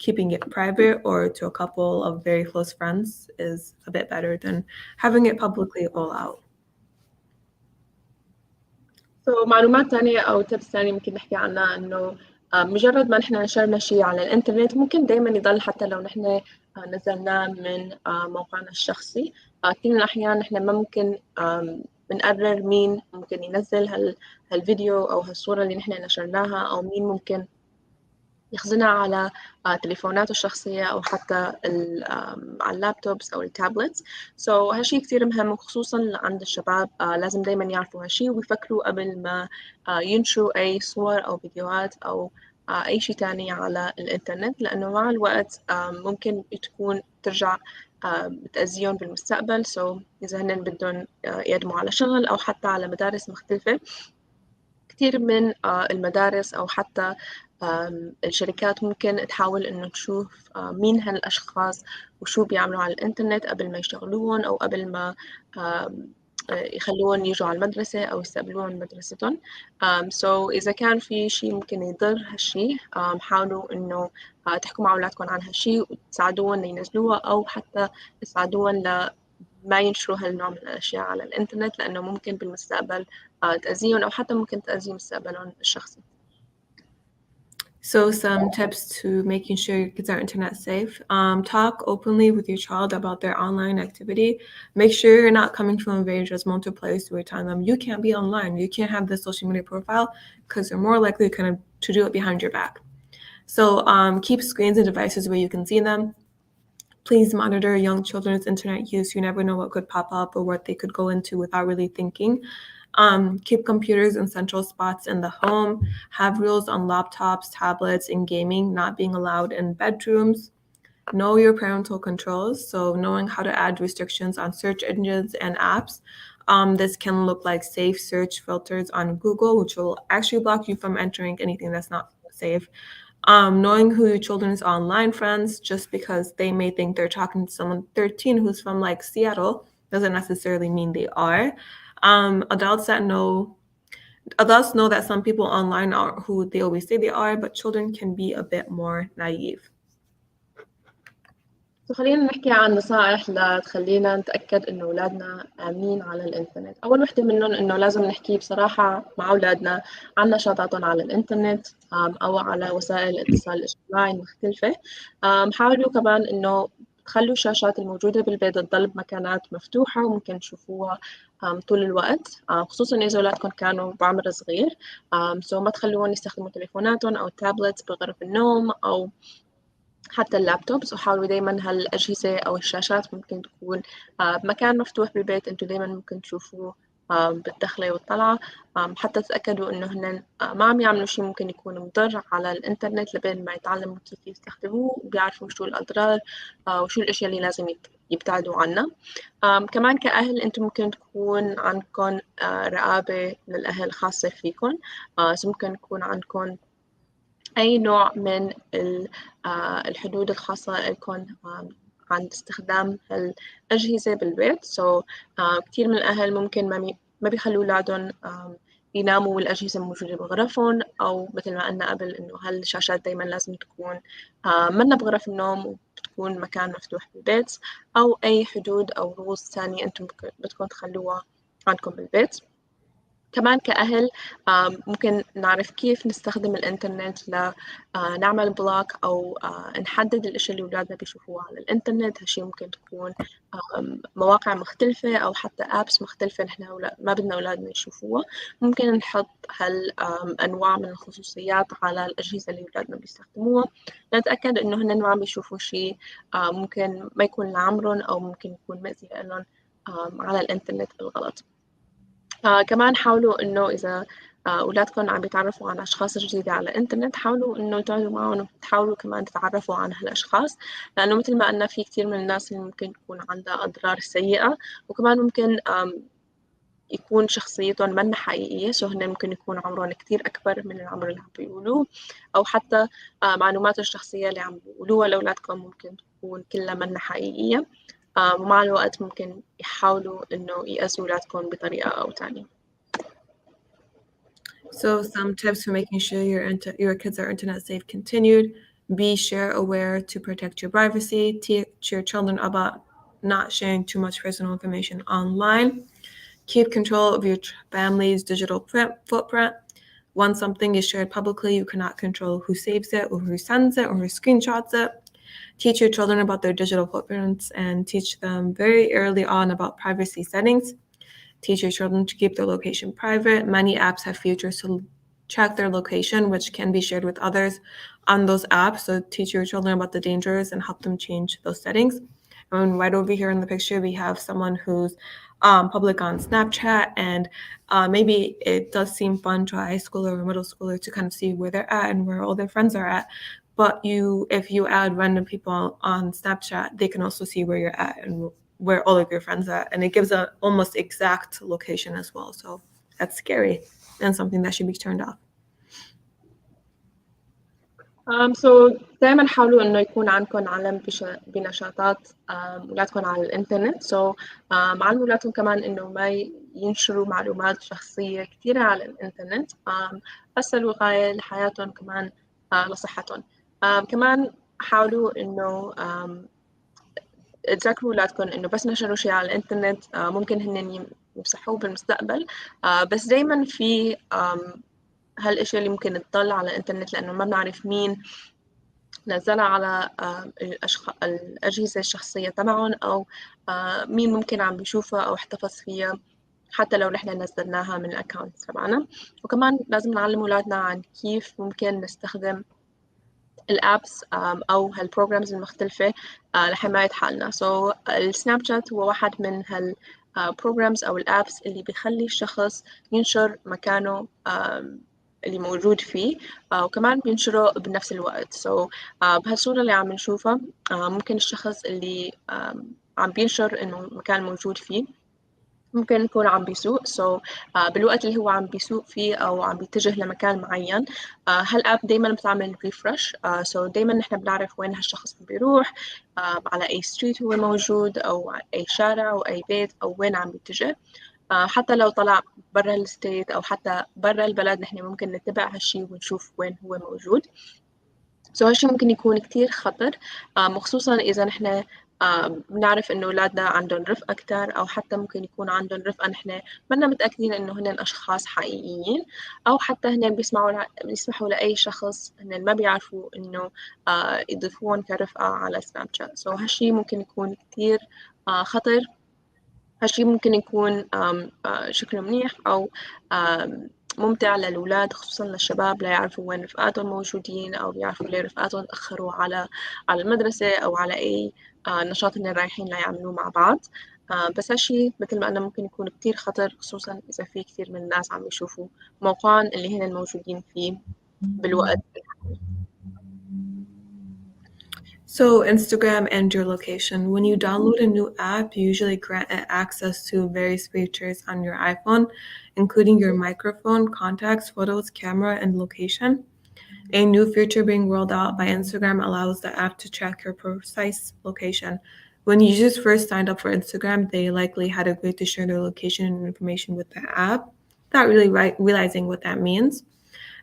keeping it private or to a couple of very close friends is a bit better than having it publicly all out.
معلومات تانية أو تبس تانية ممكن نحكي عنها، إنه مجرد ما نحن نشرنا شيء على الإنترنت ممكن دايما يضل حتى لو نحن نزلناه من موقعنا الشخصي. كثير من الأحيان نحن ما ممكن بنقرر مين ممكن ينزل هالفيديو أو هالصورة اللي نحن نشرناها، أو مين ممكن يخزنها على تليفوناته الشخصية أو حتى على اللابتوبس أو التابلتس. هالشي كتير مهم، خصوصا عند الشباب. لازم دايما يعرفوا هالشي ويفكروا قبل ما ينشروا أي صور أو فيديوهات أو أي شي تاني على الإنترنت، لأنه مع الوقت ممكن تكون ترجع بتأذيهم بالمستقبل. إذا هن بدهم يقدموا على شغل أو حتى على مدارس مختلفة، كتير من المدارس أو حتى الشركات ممكن تحاول إنه تشوف مين هالأشخاص وشو بيعملوا على الإنترنت قبل ما يشتغلوهم أو قبل ما يخلوهم يجوا على المدرسة أو يستقبلوهم مدرستهم. إذا كان في شيء ممكن يضر هالشيء، حاولوا إنه تحكوا مع أولادكم عن هالشيء وتساعدوهم ينزلوها، أو حتى تساعدوهم ما ينشروا هالنوع من الأشياء على الإنترنت، لأنه ممكن بالمستقبل تأذيهم أو حتى ممكن تأذي مستقبلهم الشخصي.
So some tips to making sure your kids are internet safe. Talk openly with your child about their online activity. Make sure you're not coming from a very judgmental place where you're telling them you can't be online, you can't have this social media profile, because they're more likely to do it behind your back. So keep screens and devices where you can see them. Please monitor young children's internet use. You never know what could pop up or what they could go into without really thinking. Keep computers in central spots in the home. Have rules on laptops, tablets, and gaming not being allowed in bedrooms. Know your parental controls, so knowing how to add restrictions on search engines and apps. This can look like safe search filters on Google, which will actually block you from entering anything that's not safe. Knowing who your children's online friends, just because they may think they're talking to someone 13 who's from like Seattle, doesn't necessarily mean they are. Adults know that some people online are who they always say they are, but children can be a bit more naive.
خلينا نحكي عن نصائح لتخلينا نتأكد إنه أولادنا آمنين على الإنترنت. أول وحدة منهم إنه لازم نحكي بصراحة مع أولادنا عن نشاطاتهم على الإنترنت أو على وسائل الاتصال الاجتماعي المختلفة. حاولوا كمان إنه تخلوا الشاشات الموجودة بالبيت تضل بمكانات مفتوحة وممكن تشوفوها طول الوقت، خصوصا إذا أولادكم كانوا بعمر صغير. ما تخلوهم يستخدموا تليفوناتهم أو تابلتس بغرف النوم أو حتى اللابتوبس، وحاولوا دايما هالأجهزة أو الشاشات ممكن تكون بمكان مفتوح بالبيت انتوا دايما ممكن تشوفوه بالدخلة والطلعة، حتى تتأكدوا إنه هن ما عم يعملوا شيء ممكن يكون مضر على الإنترنت لبين ما يتعلموا كيف يستخدموه وبيعرفوا شو الأضرار وشو الأشياء اللي لازم يبتعدوا عنها. كمان كأهل انتم ممكن تكون عندكم رقابة للأهل خاصة فيكم، ممكن يكون عندكم أي نوع من الحدود الخاصة لكم عند استخدام الأجهزة بالبيت. كتير من الأهل ممكن ما بيخلوا أولادهم يناموا والأجهزة موجودة بغرفهم، أو مثل ما قلنا قبل إنه هالشاشات دايما لازم تكون منا بغرف النوم وبتكون مكان مفتوح بالبيت، أو أي حدود أو رولز ثانية أنتم بدكم تخلوها عندكم بالبيت. كمان كأهل ممكن نعرف كيف نستخدم الإنترنت لنعمل بلوك أو نحدد الأشياء اللي أولادنا بيشوفوها على الإنترنت. هالشي ممكن تكون مواقع مختلفة أو حتى أبس مختلفة نحن ما بدنا أولادنا يشوفوها. ممكن نحط أنواع من الخصوصيات على الأجهزة اللي أولادنا بيستخدموها لنتأكد إنه هن ما عم بيشوفوا شيء ممكن ما يكون لعمرهم أو ممكن يكون مؤذي لهم على الإنترنت بالغلط. كمان حاولوا إنه إذا أولادكم عم بيتعرفوا على أشخاص جديدة على الإنترنت، حاولوا إنه تقعدوا معهم وتحاولوا كمان تتعرفوا عن هالأشخاص، لأنه مثل ما قلنا في كتير من الناس اللي ممكن يكون عندها أضرار سيئة، وكمان ممكن يكون شخصيتهم منا حقيقية، هن ممكن يكون عمرهم كتير أكبر من العمر اللي عم بيقولوه، أو حتى معلومات الشخصية اللي عم بيقولوها لأولادكم ممكن تكون كلها منا حقيقية، ومع الوقت ممكن يحاولوا إنه يأذوا أولادكم بطريقة أو تانية.
So some tips for making sure your kids are internet safe continued. Be share aware to protect your privacy. Teach your children about not sharing too much personal information online. Keep control of your family's digital footprint. Once something is shared publicly, you cannot control who saves it or who sends it or who screenshots it. Teach your children about their digital footprints and teach them very early on about privacy settings. Teach your children to keep their location private. Many apps have features to track their location, which can be shared with others on those apps. So teach your children about the dangers and help them change those settings. And right over here in the picture, we have someone who's public on Snapchat, and maybe it does seem fun to a high schooler or middle schooler to kind of see where they're at and where all their friends are at. But if you add random people on Snapchat, they can also see where you're at and where all of your friends are, and it gives an almost exact location as well. So that's scary and something that should be turned off.
دائما حاولوا إنه يكون عندكم علم بنشاطات أولادكم على الإنترنت. معلموا أولادكم كمان إنه ما ينشروا معلومات شخصية كثيرة على الإنترنت، بس الوقاية لحياتهم كمان لصحتهم. كمان حاولوا إنه تذكروا أولادكم إنه بس نشروا شيء على الإنترنت ممكن هن يمسحوه بالمستقبل، بس دايما في هالأشياء اللي ممكن تضل على الإنترنت لأنه ما بنعرف مين نزلها على الأجهزة الشخصية تبعهم، أو مين ممكن عم بيشوفها أو احتفظ فيها حتى لو نحن نزلناها من الأكاونت تبعنا. وكمان لازم نعلم أولادنا عن كيف ممكن نستخدم الابس او هالبروجرامز المختلفه لحمايه حالنا. السناب شات هو واحد من هالبروجرامز او الابس اللي بيخلي الشخص ينشر مكانه اللي موجود فيه وكمان بينشره بنفس الوقت. بهالصورة اللي عم نشوفها ممكن الشخص اللي عم بينشر إنه المكان موجود فيه ممكن يكون عم بيسوق بالوقت اللي هو عم بيسوق فيه أو عم بيتجه لمكان معين. هالآب دايما بتعمل ريفرش دايما نحن بنعرف وين هالشخص بيروح، على أي ستريت هو موجود أو أي شارع أو أي بيت أو وين عم بيتجه. حتى لو طلع برا الستيت أو حتى برا البلد نحن ممكن نتبع هالشي ونشوف وين هو موجود. هالشي ممكن يكون كتير خطر، خصوصا إذا نحن بنعرف إنه أولادنا عندهم رفقة أكتر أو حتى ممكن يكون عندهم رفقة نحن منا متأكدين إنه هن أشخاص حقيقيين، أو حتى هن بيسمحوا لأي شخص هن ما بيعرفوا إنه يضيفوهم كرفقة على سناب شات. هالشي ممكن يكون كتير خطر. هالشي ممكن يكون شكله منيح أو ممتع للأولاد خصوصا للشباب ليعرفوا وين رفقاتهم موجودين أو يعرفوا ليه رفقاتهم تأخروا على المدرسة أو على أي نشاط هن رايحين ليعملوه مع بعض. بس هالشي مثل ما قلنا ممكن يكون كتير خطر خصوصا إذا في كتير من الناس عم يشوفوا موقعهم اللي هن موجودين فيه بالوقت.
So Instagram and your location. When you download a new app, you usually grant it access to various features on your iPhone, including your microphone, contacts, photos, camera, and location. A new feature being rolled out by Instagram allows the app to track your precise location. When users first signed up for Instagram, they likely had agreed to share their location and information with the app, without really realizing what that means.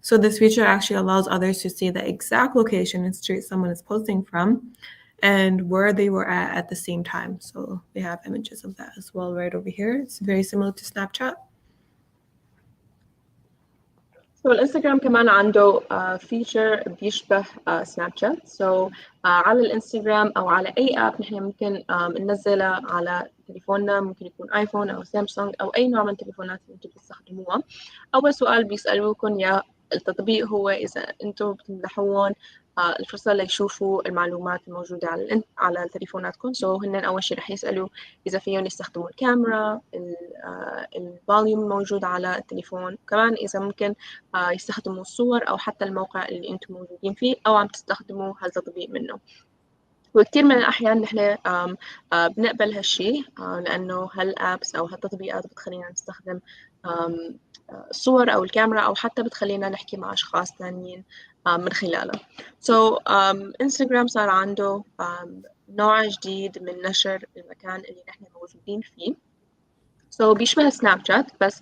So this feature actually allows others to see the exact location and street someone is posting from and where they were at the same time. So we have images of that as well right over here. It's very similar to Snapchat.
الانستغرام كمان عنده فيتشر بيشبه سناب شات. على الانستغرام او على اي اب نحن ممكن ننزلها على تليفوننا، ممكن يكون ايفون او سامسونج او اي نوع من التليفونات اللي انتم بتستخدموها. اول سؤال بيسالوكم يا التطبيق هو اذا انتم بتمنحوهم الفرصة ليشوفوا المعلومات الموجودة على تليفوناتكم. هن أول شيء رح يسألوا إذا فيهم يستخدموا الكاميرا، الفوليوم الموجود على التليفون، كمان إذا ممكن يستخدموا الصور أو حتى الموقع اللي أنتم موجودين فيه أو عم تستخدموا هالتطبيق منه. وكتير من الأحيان نحن بنقبل هالشي لأنه هالأبس أو هالتطبيقات بتخلينا نستخدم الصور أو الكاميرا أو حتى بتخلينا نحكي مع أشخاص ثانيين من خلالها. إنستغرام صار عنده نوع جديد من نشر المكان اللي نحن موجودين فيه. بيشبه سناب شات، بس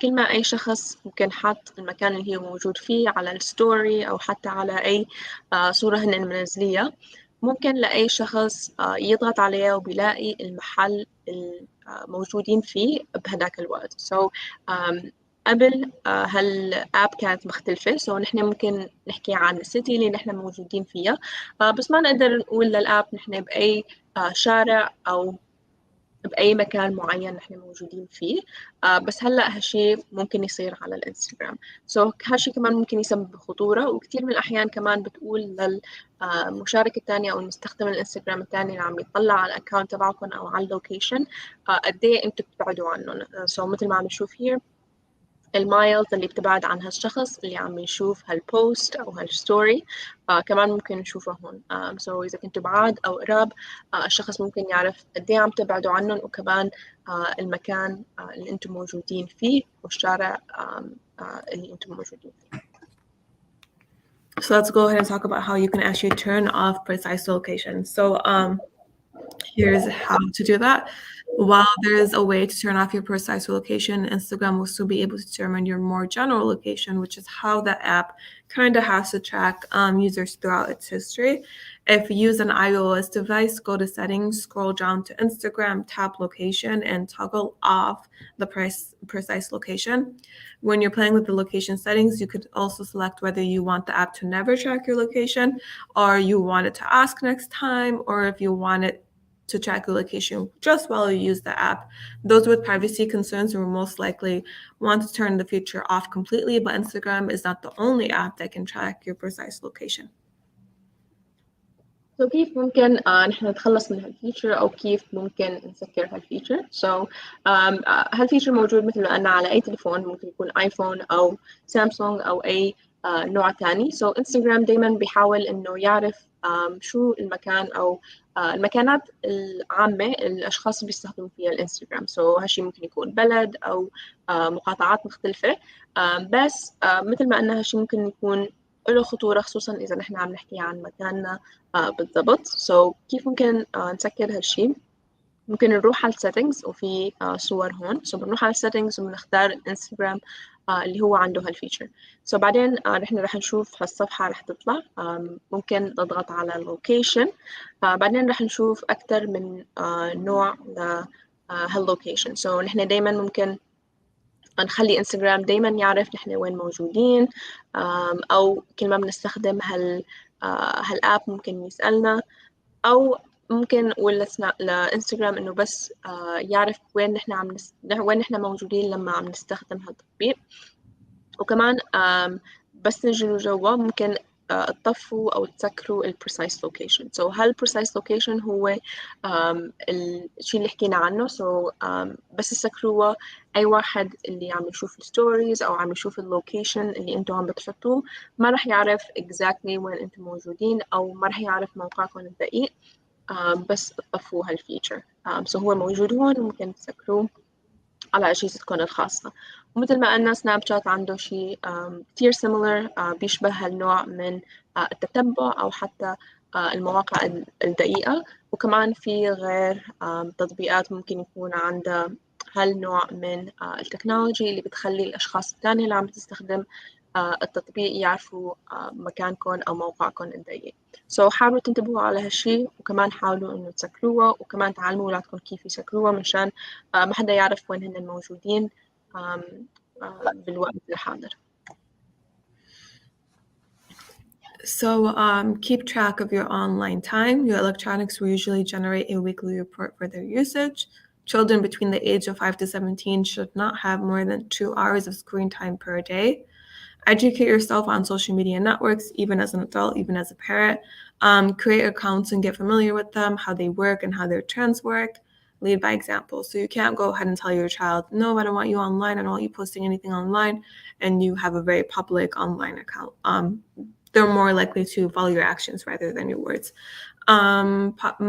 كل ما أي شخص ممكن حط المكان اللي هو موجود فيه على الستوري أو حتى على أي صورة هن منزليها، ممكن لأي شخص يضغط عليها وبيلاقي المحل الموجودين فيه بهداك الوقت. قبل هالآب كانت مختلفة. نحن ممكن نحكي عن السيتي اللي نحن موجودين فيها، بس ما نقدر نقول للآب نحن بأي شارع أو بأي مكان معين نحن موجودين فيه. بس هلأ هالشي ممكن يصير على الانستغرام. هالشي كمان ممكن يسبب خطورة، وكتير من الأحيان كمان بتقول للمشارك الثاني أو المستخدم الانستغرام الثاني اللي عم يطلع على الأكاونت تبعكم أو على اللوكيشن قد إيه أنتم بتبعدوا عنهم. مثل ما عم نشوف هير المايلز اللي بتبعد عن هالشخص اللي عم يشوف هالبوست أو هالستوري كمان ممكن نشوفها هون. إذا كنتوا بعاد أو قراب الشخص ممكن يعرف قد إيه عم تبعدوا عنهم، وكمان المكان اللي أنتم موجودين فيه والشارع اللي أنتم موجودين فيه.
So let's go ahead and talk about how you can actually turn off precise location. Here's how to do that. While there is a way to turn off your precise location, Instagram will still be able to determine your more general location, which is how the app kind of has to track users throughout its history. If you use an iOS device, go to settings, scroll down to Instagram, tap location, and toggle off the precise location. When you're playing with the location settings, you could also select whether you want the app to never track your location, or you want it to ask next time, or if you want it to track your location just while you use the app. Those with privacy concerns will most likely want to turn the feature off completely, but Instagram is not the only app that can track your precise location.
كيف ممكن نحن نتخلص من هالفيتشر أو كيف ممكن نسكر هالفيتشر؟ هالفيتشر موجود مثل ما قلنا على أي تليفون، ممكن يكون آيفون أو سامسونج أو أي نوع تاني. انستغرام دايما بيحاول إنه يعرف شو المكان أو المكانات العامة الأشخاص اللي بيستخدموا فيها الانستغرام. هالشي ممكن يكون بلد أو مقاطعات مختلفة. بس مثل ما قلنا هالشي ممكن يكون له خطورة، خصوصا إذا نحن عم نحكي عن مكاننا بالضبط. كيف ممكن نسكر هالشي؟ ممكن نروح على السيتنجز وفي صور هون. بنروح على السيتنجز وبنختار انستغرام اللي هو عنده هالفيتشر. بعدين نحن رح نشوف هالصفحة رح تطلع. ممكن نضغط على اللوكيشن. بعدين رح نشوف أكتر من نوع هاللوكيشن. نحن دايما ممكن نخلي انستغرام دايما يعرف نحن وين موجودين، أو كل ما بنستخدم هالآب ممكن يسألنا، أو ممكن نقول لإنستغرام إنه بس يعرف وين نحن موجودين لما عم نستخدم هالتطبيق. وكمان بس نجي جوا ممكن تطفوا أو تسكروا ال precise location. هال precise location هو الشيء اللي حكينا عنه. بس تسكروه، أي واحد اللي عم يشوف الستوريز أو عم يشوف اللوكيشن اللي أنتم عم بتحطوه ما رح يعرف exactly وين أنتم موجودين، أو ما رح يعرف موقعكم الدقيق. بس تطفوا هالفيتشر. هو موجود هون وممكن تسكروه على أجهزتكم الخاصة. ومثل ما قلنا سناب شات عنده شيء كتير similar، بيشبه هالنوع من التتبع أو حتى المواقع الدقيقة. وكمان في غير تطبيقات ممكن يكون عندها هالنوع من التكنولوجي اللي بتخلي الأشخاص التانية اللي عم تستخدم التطبيق يعرفوا مكانكم أو موقعكم الدقيق. حاولوا تنتبهوا على هالشي، وكمان حاولوا إنه تسكروها، وكمان تعلموا أولادكم كيف يسكروها مشان ما حدا يعرف وين هن موجودين بالوقت الحاضر.
Keep track of your online time. Your electronics will usually generate a weekly report for their usage. Children between the age of 5 to 17 should not have more than 2 hours of screen time per day. Educate yourself on social media networks, even as an adult, even as a parent. Create accounts and get familiar with them, how they work and how their trends work. Lead by example. So you can't go ahead and tell your child, no, I don't want you online. I don't want you posting anything online. And you have a very public online account. They're more likely to follow your actions rather than your words.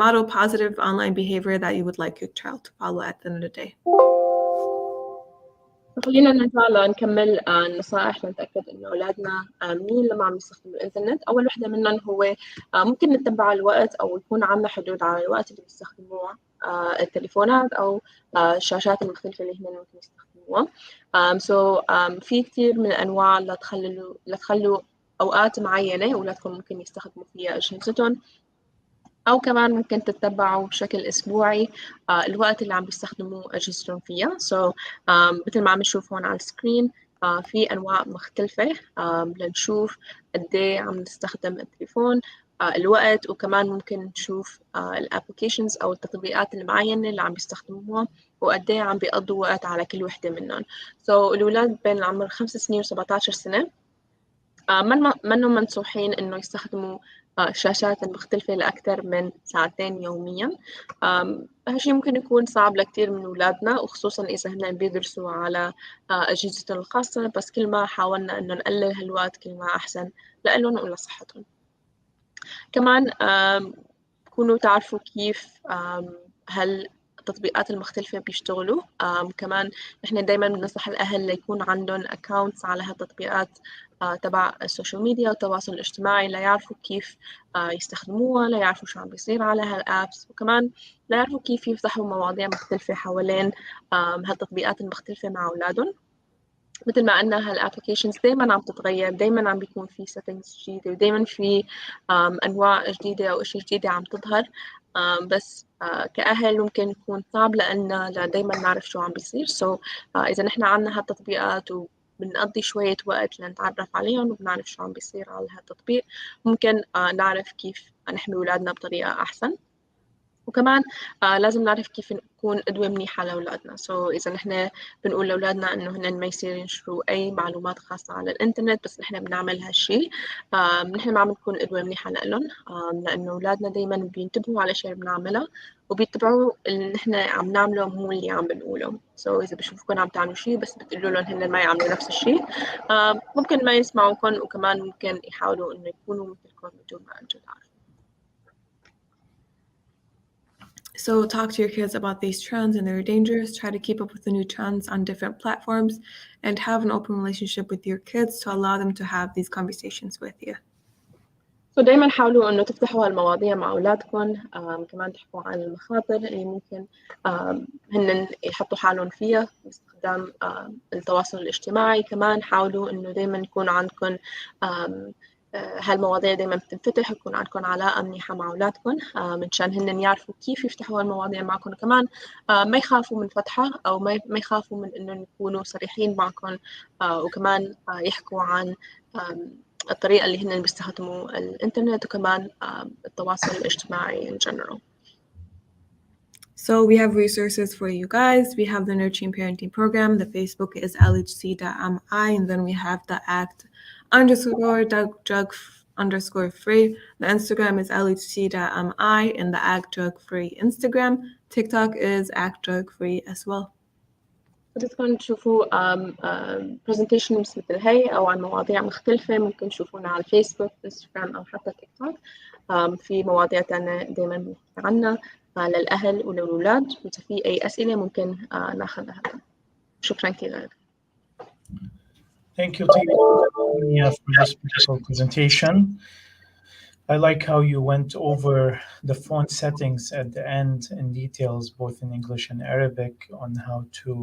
Model positive online behavior that you would like your child to follow at the end of the day.
خلينا نرجع نكمل النصائح لنتأكد إنه أولادنا آمنين لما عم يستخدموا الإنترنت. أول وحدة منهم هو ممكن نتبع الوقت أو يكون عندنا حدود على الوقت اللي بيستخدموه التليفونات أو الشاشات المختلفة اللي هن ممكن يستخدموها. في كتير من الأنواع لتخلوا أوقات معينة أولادكم ممكن يستخدموا فيها أجهزتهم، أو كمان ممكن تتبعوا بشكل أسبوعي الوقت اللي عم بيستخدموا أجهزتهم فيها. مثل ما عم نشوف هون على السكرين في أنواع مختلفة لنشوف قديه عم نستخدم التليفون، الوقت، وكمان ممكن نشوف الابليكيشنز أو التطبيقات المعينة اللي عم بيستخدموها وقديه عم بيقضوا وقت على كل وحدة منهم. الأولاد بين العمر 5 سنين و17 سنة منهم منصوحين إنه يستخدموا الشاشات المختلفة لأكثر من 2 ساعات يومياً. هالشي ممكن يكون صعب لكتير من أولادنا، وخصوصاً إذا هن بيدرسوا على أجهزتهم الخاصة. بس كل ما حاولنا إنه نقلل هالوقت كل ما أحسن لإلهم ولصحتهم. كمان كونوا تعرفوا كيف التطبيقات المختلفة بيشتغلوا. كمان نحن دايما بننصح الأهل ليكون عندهم accounts على هالتطبيقات تبع السوشيال ميديا والتواصل الاجتماعي، ليعرفوا كيف يستخدموها، ليعرفوا شو عم بيصير على هالابس، وكمان ليعرفوا كيف يفتحوا مواضيع مختلفة حوالين هالتطبيقات المختلفة مع أولادهم. مثل ما قلنا هالابليكيشنز دايما عم تتغير، دايما عم بيكون في settings جديدة، ودايما في أنواع جديدة أو أشياء جديدة عم تظهر. بس كأهل ممكن يكون صعب لأن دايما نعرف شو عم بيصير. إذا نحن عنا هالتطبيقات وبنقضي شوية وقت لنتعرف عليهم وبنعرف شو عم بيصير على هالتطبيق، ممكن نعرف كيف نحمي أولادنا بطريقة أحسن. وكمان لازم نعرف كيف نكون قدوة منيحة لأولادنا. إذا نحن بنقول لأولادنا إنه هن ما يصير ينشروا أي معلومات خاصة على الإنترنت، بس نحن بنعمل هالشي، نحن ما عم نكون قدوة منيحة لهم، لأنه أولادنا دايما بينتبهوا على شيء بنعمله وبيتبعوا اللي نحن عم نعمله مو اللي عم بنقوله. إذا بشوفكم عم تعملوا شيء بس بتقولوا لهم هن ما يعملوا نفس الشيء، ممكن ما يسمعوكم، وكمان ممكن يحاولوا إنه يكونوا مثلكم بدون ما أنتم تعرفوا.
So talk to your kids about these trends and their dangers. Try to keep up with the new trends on different platforms and have an open relationship with your kids to allow them to have these conversations with you.
دايما حاولوا إنه تفتحوا هالمواضيع مع أولادكم، كمان تحكوا عن المخاطر اللي ممكن هن يحطوا حالهم فيها باستخدام التواصل الاجتماعي. كمان حاولوا إنه دايما يكون عندكم هالمواضيع دايما بتنفتح، يكون عندكم علاقة منيحة مع أولادكم منشان هن يعرفوا كيف يفتحوا هالمواضيع معكم، وكمان ما يخافوا من فتحها، أو ما يخافوا من إنه يكونوا صريحين معكم، وكمان يحكوا عن الطريقة اللي هن بيستخدموا الإنترنت، وكمان التواصل الاجتماعي in general.
So we have resources for you guys. We have the Nurturing Parenting Program. The Facebook is LHC.mi, and then we have the ACT_drug_free. The Instagram is LHC.mi, and the ACT drug free Instagram. TikTok is ACT drug free as well.
بدكم تشوفوا presentations مثل هي أو عن مواضيع مختلفة، ممكن تشوفونا على الفيسبوك، انستغرام، أو حتى تيك توك. في مواضيع تانية دايما بنحكي عنها للأهل وللأولاد، وإذا في أي أسئلة ممكن ناخذها. شكرا كثير.
Thank you, Tia, for this beautiful presentation. I like how you went over the font settings at the end in details, both in English and Arabic, on how to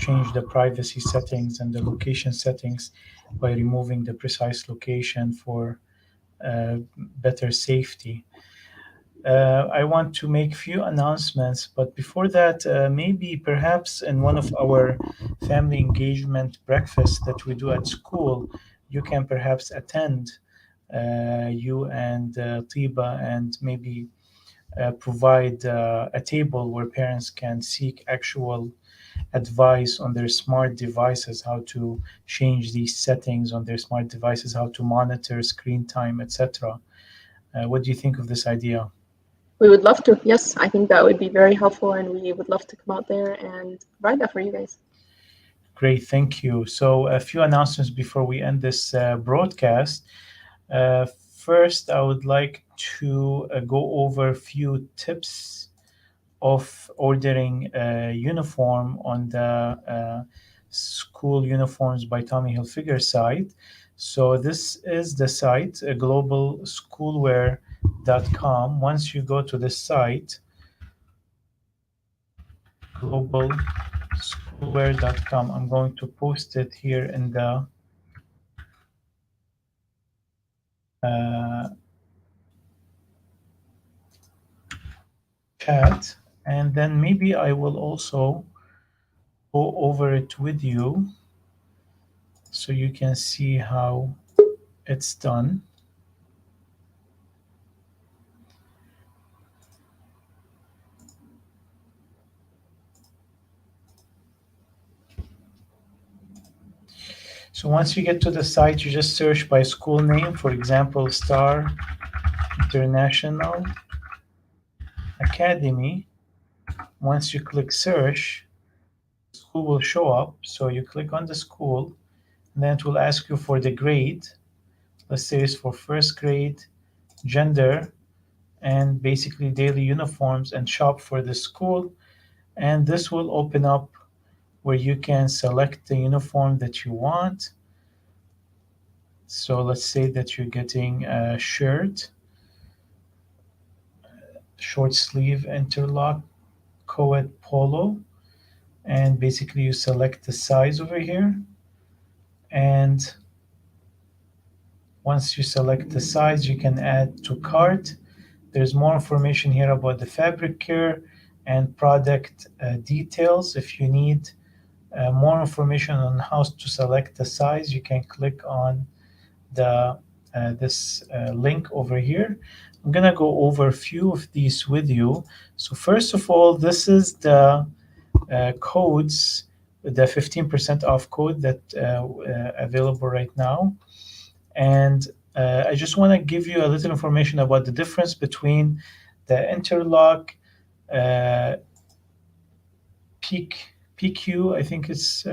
change the privacy settings and the location settings by removing the precise location for better safety. I want to make a few announcements, but before that, maybe perhaps in one of our family engagement breakfasts that we do at school, you can perhaps attend, you and Tiba, and maybe provide a table where parents can seek actual advice on their smart devices, how to change these settings on their smart devices, how to monitor screen time, etc. What do you think of this idea?
We would love to. Yes, I think that would be very helpful, and we would love to come out there and provide that for you guys.
Great, thank you. So a few announcements before we end this broadcast. First, I would like to go over a few tips of ordering a uniform on the School Uniforms by Tommy Hilfiger site. So this is the site, globalschoolwear.com. Once you go to this site, globalschoolwear.com, I'm going to post it here in the chat, and then maybe I will also go over it with you so you can see how it's done. So once you get to the site, you just search by school name, for example, Star International Academy. Once you click search, the school will show up. So you click on the school, and then it will ask you for the grade. Let's say it's for first grade, gender, and basically daily uniforms, and shop for the school. And this will open up where you can select the uniform that you want. So let's say that you're getting a shirt, short sleeve interlock co-ed polo, and basically you select the size over here, and once you select the size you can add to cart. There's more information here about the fabric care and product details. If you need more information on how to select the size, you can click on this link over here. I'm gonna go over a few of these with you. So first of all, this is the codes, the 15% off code that available right now. And I just want to give you a little information about the difference between the interlock PQ, I think it's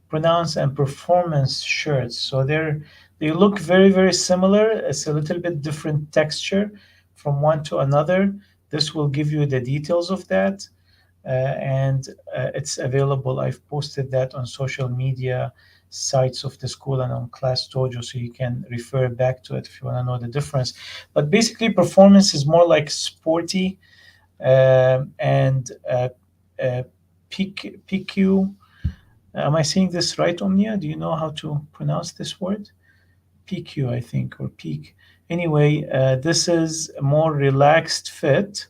pronounced, and performance shirts. So they look very similar. It's a little bit different texture from one to another. This will give you the details of that. And it's available. I've posted that on social media sites of the school and on Class Dojo, so you can refer back to it if you want to know the difference. But basically, performance is more like sporty, and PQ. Am I saying this right, Omnia? Do you know how to pronounce this word? PQ, I think, or peak. Anyway, this is a more relaxed fit,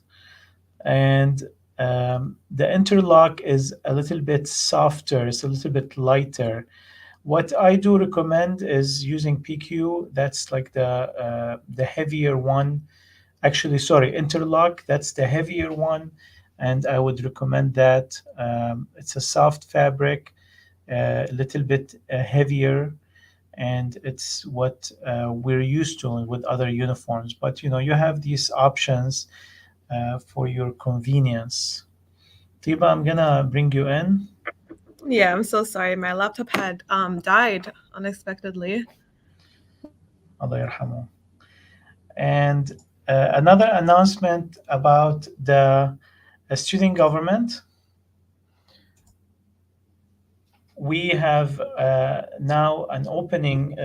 and the interlock is a little bit softer, it's a little bit lighter. What I do recommend is using PQ. That's like the heavier one. Actually, sorry, interlock, that's the heavier one, and I would recommend that. It's a soft fabric, a little bit heavier, and it's what we're used to with other uniforms. But you have these options for your convenience. Tiba, I'm gonna bring you in.
Yeah, I'm so sorry. My laptop had died unexpectedly.
Allah yarhamu. And another announcement about the student government. We have now an opening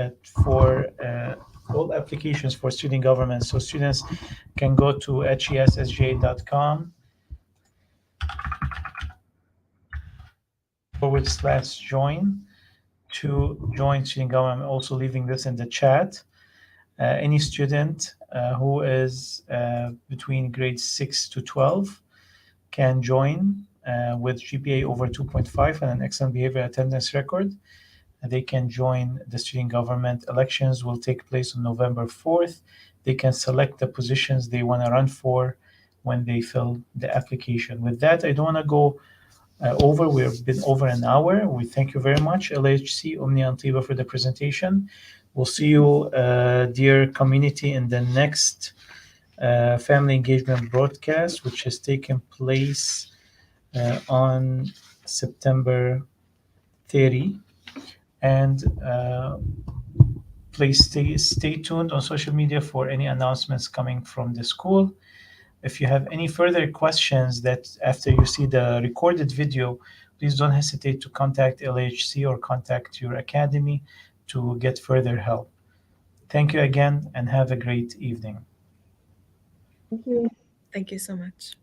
for all applications for student government. So students can go to hessj.com /join to join student government. I'm also leaving this in the chat. Any student who is between grades 6 to 12 can join with GPA over 2.5 and an excellent behavior attendance record. They can join the student government. Elections will take place on November 4th. They can select the positions they want to run for when they fill the application. With that, I don't want to go over. We've been over an hour. We thank you very much, LAHC, Omnia, and Tiba, for the presentation. We'll see you, dear community, in the next family engagement broadcast, which has taken place on September 30. And please stay tuned on social media for any announcements coming from the school. If you have any further questions that after you see the recorded video, please don't hesitate to contact LAHC or contact your academy to get further help. Thank you again and have a great evening.
Thank you.
Thank you so much.